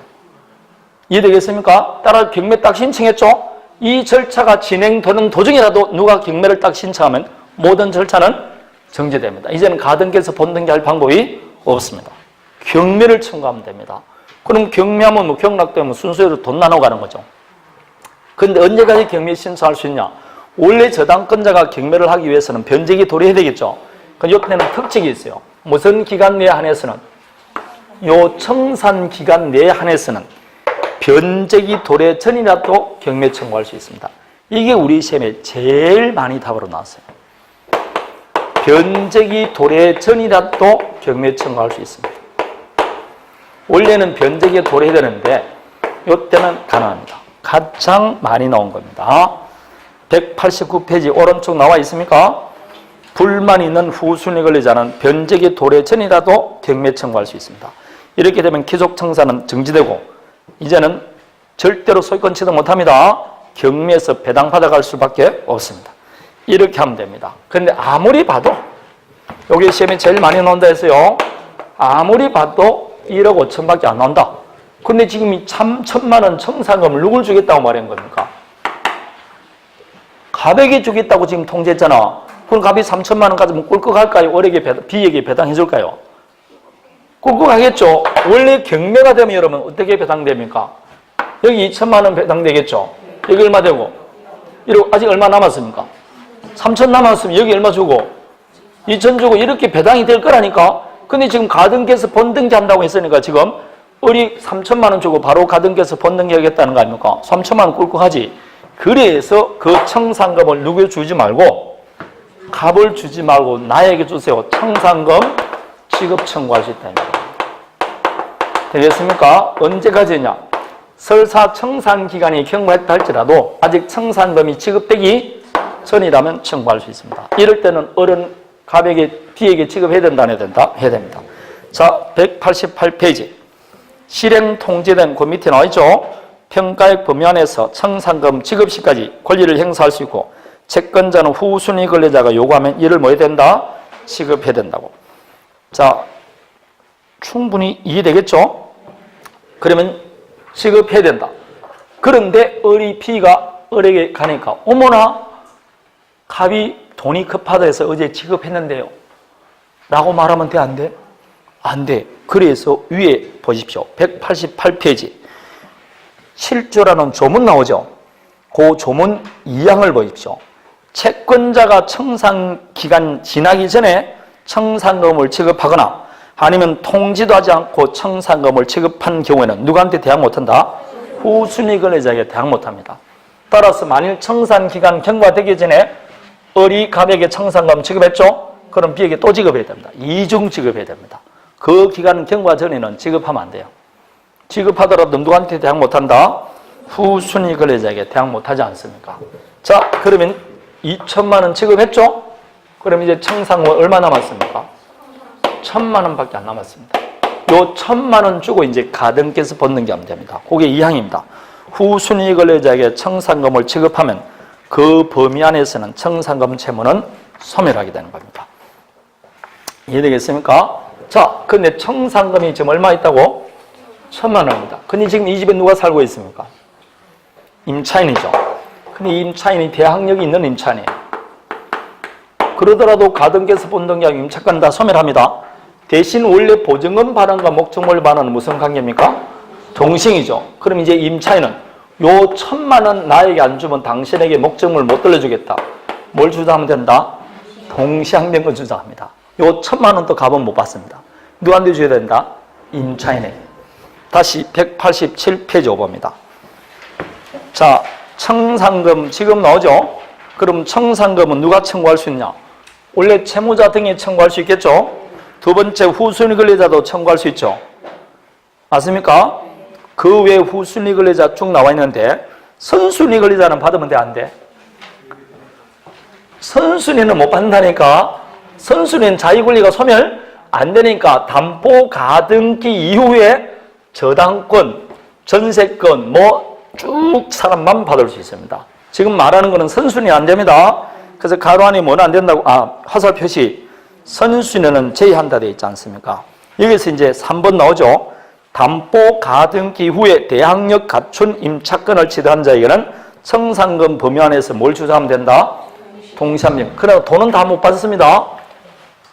이해되겠습니까? 따라 경매 딱 신청했죠? 이 절차가 진행되는 도중이라도 누가 경매를 딱 신청하면 모든 절차는 정지됩니다. 이제는 가등기에서 본등기할 방법이 없습니다. 경매를 청구하면 됩니다. 그럼 경매하면 뭐 경락되면 순서대로 돈 나눠 가는 거죠. 그런데 언제까지 경매 신청할 수 있냐? 원래 저당권자가 경매를 하기 위해서는 변제기 도래해야 되겠죠. 그 옆에는 특징이 있어요. 무슨 기간 내에 한해서는 요 청산 기간 내에 한해서는 변제기 도래 전이라도 경매 청구할 수 있습니다. 이게 우리 시험에 제일 많이 답으로 나왔어요. 변제기 도래 전이라도 경매 청구할 수 있습니다. 원래는 변제기에 도래해야 되는데 이때는 가능합니다. 가장 많이 나온 겁니다. 189페이지 오른쪽 나와 있습니까? 불만 있는 후순위 권리자는 변제기 도래 전이라도 경매 청구할 수 있습니다. 이렇게 되면 기속 청산은 정지되고 이제는 절대로 소유권 취득 못합니다. 경매에서 배당받아갈 수밖에 없습니다. 이렇게 하면 됩니다. 그런데 아무리 봐도 여기 시험에 제일 많이 나온다 했어요. 아무리 봐도 1억 5천밖에 안 나온다. 근데 지금 이 3천만 원 청산금을 누굴 주겠다고 말한 겁니까? 갑에게 주겠다고 지금 통지했잖아. 그럼 갑이 3천만 원 가지면 꿀꺽할까요? B에게 배당해 줄까요? 꿀꺽하겠죠. 원래 경매가 되면 여러분 어떻게 배당됩니까? 여기 2천만 원 배당되겠죠. 여기 얼마 되고? 아직 얼마 남았습니까? 3천 남았으면 여기 얼마 주고 2천 주고 이렇게 배당이 될 거라니까. 근데 지금 가등기에서 번등기 한다고 했으니까 지금 우리 3천만 원 주고 바로 가등기에서 번등기 하겠다는 거 아닙니까? 3천만 원 꿀꺽하지. 그래서 그 청산금을 누구에 주지 말고 갑을 주지 말고 나에게 주세요. 청산금 지급 청구할 수 있다는 겁니다. 되겠습니까? 언제까지냐? 설사 청산기간이 경과했다 할지라도 아직 청산금이 지급되기 전이라면 청구할 수 있습니다. 이럴 때는 어른 갑에게 B에게 지급해야 된다 안 해야 된다? 해야 됩니다. 자, 188페이지 실행 통지된 그 밑에 나와 있죠. 평가액 범위 안에서 청산금 지급 시까지 권리를 행사할 수 있고 채권자는 후순위 권리자가 요구하면 이를 뭐 해야 된다? 지급해야 된다고. 자, 충분히 이해되겠죠? 그러면 지급해야 된다. 그런데 어리 B가 을에게 가니까 어머나 갑이 돈이 급하다 해서 어제 지급했는데요 라고 말하면 돼? 안 돼? 안 돼. 그래서 위에 보십시오. 188페이지 7조라는 조문 나오죠. 그 조문 2항을 보십시오. 채권자가 청산기간 지나기 전에 청산금을 지급하거나 아니면 통지도 하지 않고 청산금을 지급한 경우에는 누구한테 대항 못한다? 후순위 권리자에게 대항 못합니다. 따라서 만일 청산기간 경과되기 전에 을이 갑에게 청산금 지급했죠? 그럼 B에게 또 지급해야 됩니다. 이중 지급해야 됩니다. 그 기간 경과 전에는 지급하면 안 돼요. 지급하더라도 누구한테 대항 못한다? 후순위 권리자에게 대항 못하지 않습니까? 자, 그러면 2천만 원 지급했죠? 그럼 이제 청산금 얼마 남았습니까? 1,000만 원밖에 안 남았습니다. 요 1,000만 원 주고 이제 가등기에서 번등기 하면 됩니다. 그게 2항입니다. 후순위 권리자에게 청산금을 지급하면 그 범위 안에서는 청산금 채무는 소멸하게 되는 겁니다. 이해되겠습니까? 자, 근데 청산금이 지금 얼마 있다고? 1,000만 원입니다. 근데 지금 이 집에 누가 살고 있습니까? 임차인이죠. 근데 임차인이 대항력이 있는 임차인이에요. 그러더라도 가등기에서 번등기하고 임차권 다 소멸합니다. 대신 원래 보증금 발행과 목적물 반환은 무슨 관계입니까? 동생이죠. 그럼 이제 임차인은 요 1,000만 원 나에게 안 주면 당신에게 목적물 못 돌려주겠다. 뭘 주장하면 된다? 동시항변권 주장합니다. 요 1,000만 원도 갑은 못 받습니다. 누구한테 줘야 된다? 임차인에게. 다시 187페이지 5번입니다. 자, 청산금 지금 나오죠? 그럼 청산금은 누가 청구할 수 있냐? 원래 채무자 등이 청구할 수 있겠죠? 두 번째 후순위 권리자도 청구할 수 있죠? 맞습니까? 그 외에 후순위 권리자 쭉 나와 있는데 선순위 권리자는 받으면 돼? 안 돼? 선순위는 못 받는다니까. 선순위는 자기 권리가 소멸 안 되니까 담보 가등기 이후에 저당권, 전세권 뭐 쭉 사람만 받을 수 있습니다. 지금 말하는 거는 선순위 안 됩니다. 그래서 가로 안에 뭐는 안 된다고, 화살 표시. 선순위는 제외한다 되어 있지 않습니까? 여기서 이제 3번 나오죠. 담보 가등기 후에 대항력 갖춘 임차권을 취득한 자에게는 청산금 범위 안에서 뭘 주장하면 된다? 동시함령. 그러나 돈은 다 못 받습니다.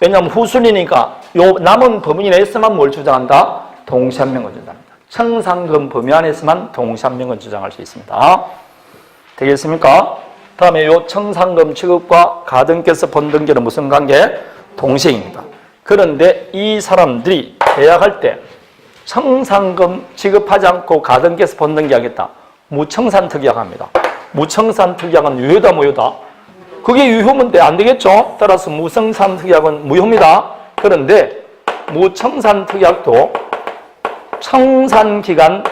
왜냐하면 후순위니까 요 남은 범위 내에서만 뭘 주장한다? 동시함령을 주장합니다. 청산금 범위 안에서만 동시함령을 주장할 수 있습니다. 되겠습니까? 다음에 요 청산금 지급과 가등기에서 번등기는 무슨 관계? 동시행입니다. 그런데 이 사람들이 계약할 때 청산금 지급하지 않고 가등기에서 번등기 하겠다. 무청산특약합니다. 무청산특약은 유효다 무효다? 그게 유효면 안 되겠죠? 따라서 무청산특약은 무효입니다. 그런데 무청산특약도 청산기간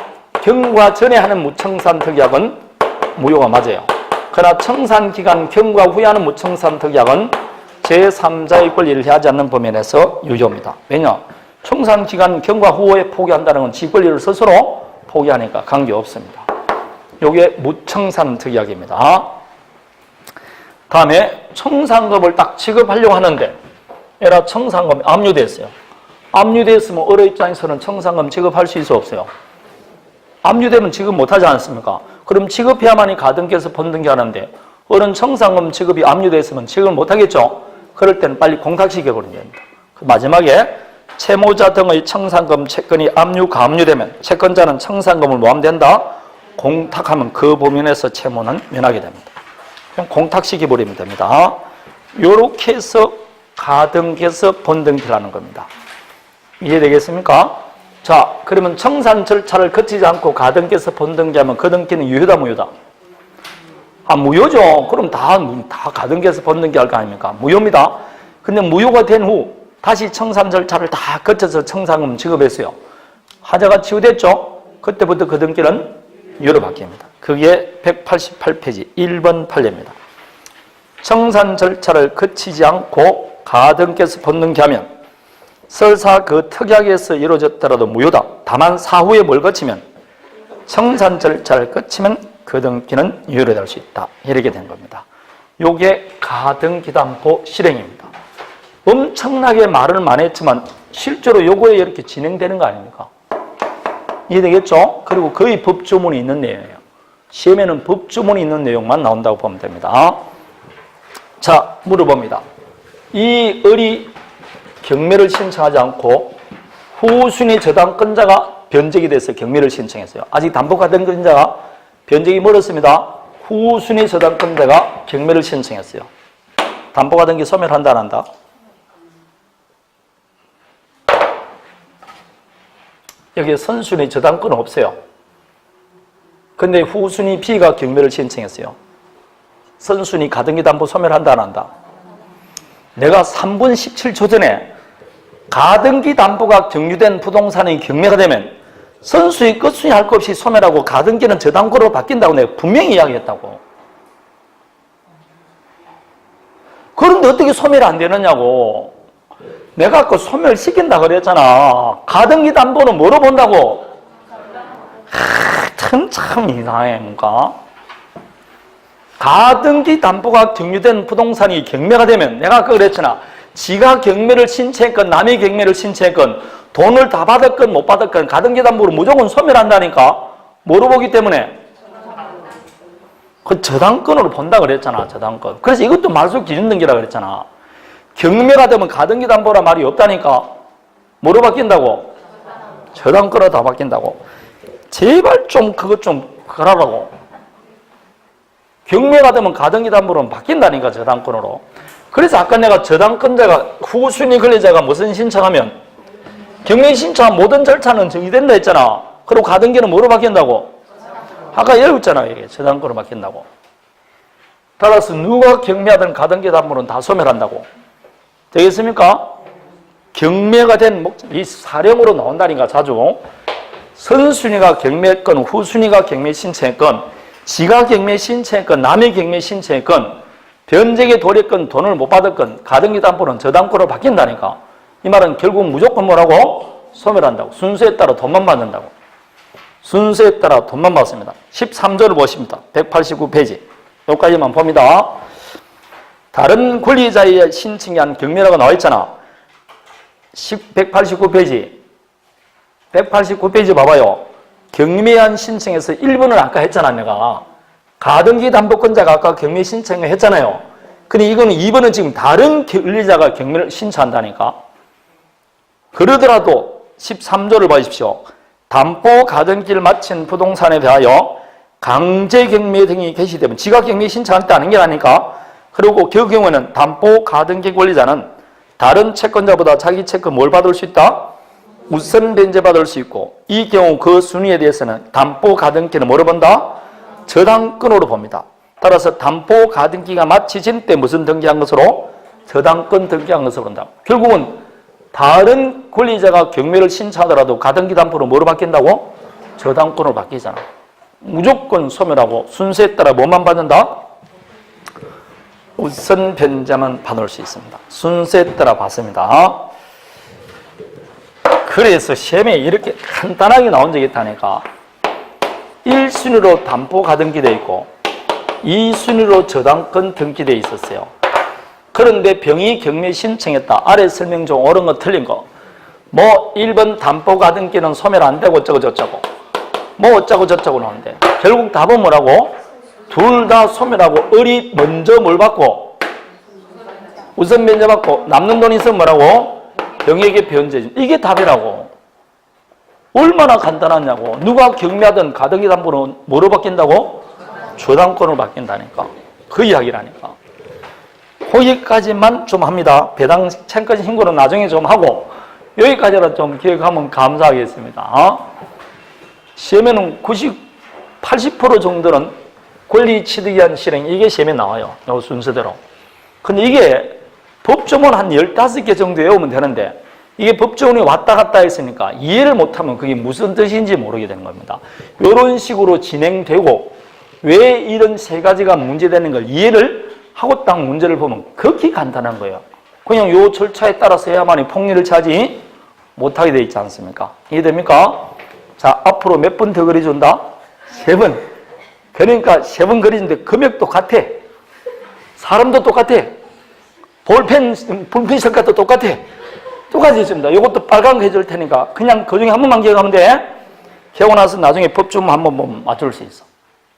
경과 전에 하는 무청산특약은 무효가 맞아요. 그러나 청산기간 경과 후에 하는 무청산특약은 제3자의 권리를 해하지 않는 범위 내에서 유효입니다. 왜냐? 청산기간 경과 후에 포기한다는 건 지 권리를 스스로 포기하니까 관계없습니다. 이게 무청산특약입니다. 다음에 청산금을 딱 지급하려고 하는데 에라 청산금이 압류됐어요. 압류됐으면 어려 입장에서는 청산금 지급할 수 있어 없어요? 압류되면 지급 못하지 않습니까? 그럼 지급해야만이 가등기에서 번등기 하는데 어른 청산금 지급이 압류되어 있으면 지급을 못하겠죠? 그럴 때는 빨리 공탁시켜버리면 됩니다. 그 마지막에 채무자 등의 청산금 채권이 압류, 가압류되면 채권자는 청산금을 모함된다. 공탁하면 그 범위내에서 채무는 면하게 됩니다. 그럼 공탁시켜버리면 됩니다. 요렇게 해서 가등기에서 번등기를 하는 겁니다. 이해되겠습니까? 자, 그러면 청산 절차를 거치지 않고 가등기에서 번등기하면 그 등기는 유효다, 무효다? 무효죠. 그럼 다 가등기에서 번등기 할 거 아닙니까? 무효입니다. 근데 무효가 된 후 다시 청산 절차를 다 거쳐서 청산금 지급했어요. 하자가 치유됐죠? 그때부터 그 등기는 유효로 바뀝니다. 그게 188페이지 1번 판례입니다. 청산 절차를 거치지 않고 가등기에서 번등기하면 설사 그 특약에서 이루어졌더라도 무효다. 다만 사후에 뭘 거치면 청산 절차를 거치면 그 등기는 유효로 될 수 있다. 이렇게 된 겁니다. 요게 가등기담보 실행입니다. 엄청나게 말을 많이 했지만 실제로 요거에 이렇게 진행되는 거 아닙니까? 이해되겠죠? 그리고 거의 법조문이 있는 내용이에요. 시험에는 법조문이 있는 내용만 나온다고 보면 됩니다. 자, 물어봅니다. 이 을이 경매를 신청하지 않고 후순위 저당권자가 변제이 돼서 경매를 신청했어요. 아직 담보가등권자가 변제이 멀었습니다. 후순위 저당권자가 경매를 신청했어요. 담보가등기 소멸한다 안 한다? 여기에 선순위 저당권은 없어요. 근데 후순위 B가 경매를 신청했어요. 선순위 가등기 담보 소멸한다 안 한다? 내가 3분 17초 전에 가등기 담보가 경유된 부동산이 경매가 되면 선순위 끝순위 할 것 없이 소멸하고 가등기는 저당권으로 바뀐다고 내가 분명히 이야기했다고. 그런데 어떻게 소멸이 안 되느냐고. 내가 아까 소멸시킨다 그랬잖아. 가등기 담보는 뭐로 본다고? 참 이상해 뭔가. 가등기 담보가 경유된 부동산이 경매가 되면 내가 아까 그랬잖아. 지가 경매를 신청했건 남이 경매를 신청했건 돈을 다 받았건 못 받았건 가등기 담보를 무조건 소멸한다니까. 뭐로 보기 때문에? 그 저당권으로 본다 그랬잖아. 저당권. 그래서 이것도 말소 기준 등기라 그랬잖아. 경매가 되면 가등기 담보라 말이 없다니까. 뭐로 바뀐다고? 저당권으로 다 바뀐다고. 제발 좀 그것 좀 그러라고. 경매가 되면 가등기 담보로는 바뀐다니까. 저당권으로. 그래서 아까 내가 저당권자가 후순위 권리자가 무슨 신청하면 경매 신청한 모든 절차는 정의된다 했잖아. 그리고 가등기는 뭐로 바뀐다고? 아까 읽었잖아. 이게 저당권으로 바뀐다고. 따라서 누가 경매하든 가등기 담보는 다 소멸한다고. 되겠습니까? 경매가 된 목적, 이 사령으로 나온다니까 자주. 선순위가 경매했건 후순위가 경매 신청했건 지가 경매 신청했건 남의 경매 신청했건 변제에 돌렸건 돈을 못 받았건 가등기 담보는 저당권으로 바뀐다니까. 이 말은 결국 무조건 뭐라고? 소멸한다고. 순서에 따라 돈만 받는다고. 순서에 따라 돈만 받습니다. 13조를 보십니다. 189페이지. 여기까지만 봅니다. 다른 권리자의 신청이 한 경매라고 나와 있잖아. 189페이지. 189페이지 봐봐요. 경매한 신청에서 1번을 아까 했잖아, 내가. 가등기 담보권자가 아까 경매 신청을 했잖아요. 근데 이거는 2번은 지금 다른 권리자가 경매를 신청한다니까. 그러더라도 13조를 보십시오. 담보 가등기를 마친 부동산에 대하여 강제 경매 등이 개시되면 지가 경매 신청할 때 하는 게 아니까. 그리고 그 경우에는 담보 가등기 권리자는 다른 채권자보다 자기 채권 뭘 받을 수 있다? 우선 변제받을 수 있고, 이 경우 그 순위에 대해서는 담보 가등기는 뭐로 본다? 저당권으로 봅니다. 따라서 담보 가등기가 마치진 때 무슨 등기한 것으로? 저당권 등기한 것으로 본다. 결국은 다른 권리자가 경매를 신청하더라도 가등기 담보로 뭐로 바뀐다고? 저당권으로 바뀌잖아. 무조건 소멸하고 순서에 따라 뭐만 받는다? 우선 변제만 받을 수 있습니다. 순서에 따라 받습니다. 그래서 시험에 이렇게 간단하게 나온 적이 있다니까. 1순위로 담보 가등기되어 있고 2순위로 저당권 등기되어 있었어요. 그런데 병이 경매 신청했다. 아래 설명 중 옳은 거 틀린 거. 뭐 1번 담보 가등기는 소멸 안 되고 어쩌고 저쩌고. 뭐 어쩌고 저쩌고 나오는데 결국 답은 뭐라고? 둘 다 소멸하고 을이 먼저 뭘 받고? 우선 면제받고 남는 돈이 있으면 뭐라고? 병에게 변제. 이게 답이라고. 얼마나 간단하냐고. 누가 경매하든 가등기 담보는 뭐로 바뀐다고? 저당권으로 바뀐다니까. 그 이야기라니까. 거기까지만 좀 합니다. 배당 채권까지 신고는 나중에 좀 하고 여기까지는 좀 기억하면 감사하겠습니다. 시험에는 80% 정도는 권리 취득위한 실행 이게 시험에 나와요. 요 순서대로. 근데 이게 법조문 한 15개 정도 외우면 되는데 이게 법조문이 왔다 갔다 했으니까 이해를 못하면 그게 무슨 뜻인지 모르게 되는 겁니다. 이런 식으로 진행되고 왜 이런 세 가지가 문제되는 걸 이해를 하고 딱 문제를 보면 극히 간단한 거예요. 그냥 요 절차에 따라서 해야만이 폭리를 차지 못하게 돼 있지 않습니까? 이해됩니까? 자, 앞으로 몇 번 더 그려준다? 3번. 그러니까 3번 그리는데 금액도 같아. 사람도 똑같아. 볼펜, 분필 색깔도 똑같아. 똑같이 있습니다. 이것도 빨간 거 해줄 테니까 그냥 그 중에 한 번만 기억하면 돼. 기억하고 나서 나중에 법주문 한번 보면 맞출 수 있어.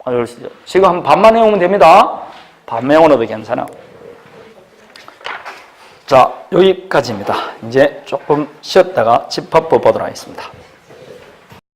맞출 수 있어. 지금 한 반만 외우면 됩니다. 반만 외워도 괜찮아. 자, 여기까지입니다. 이제 조금 쉬었다가 집합부 보도록 하겠습니다.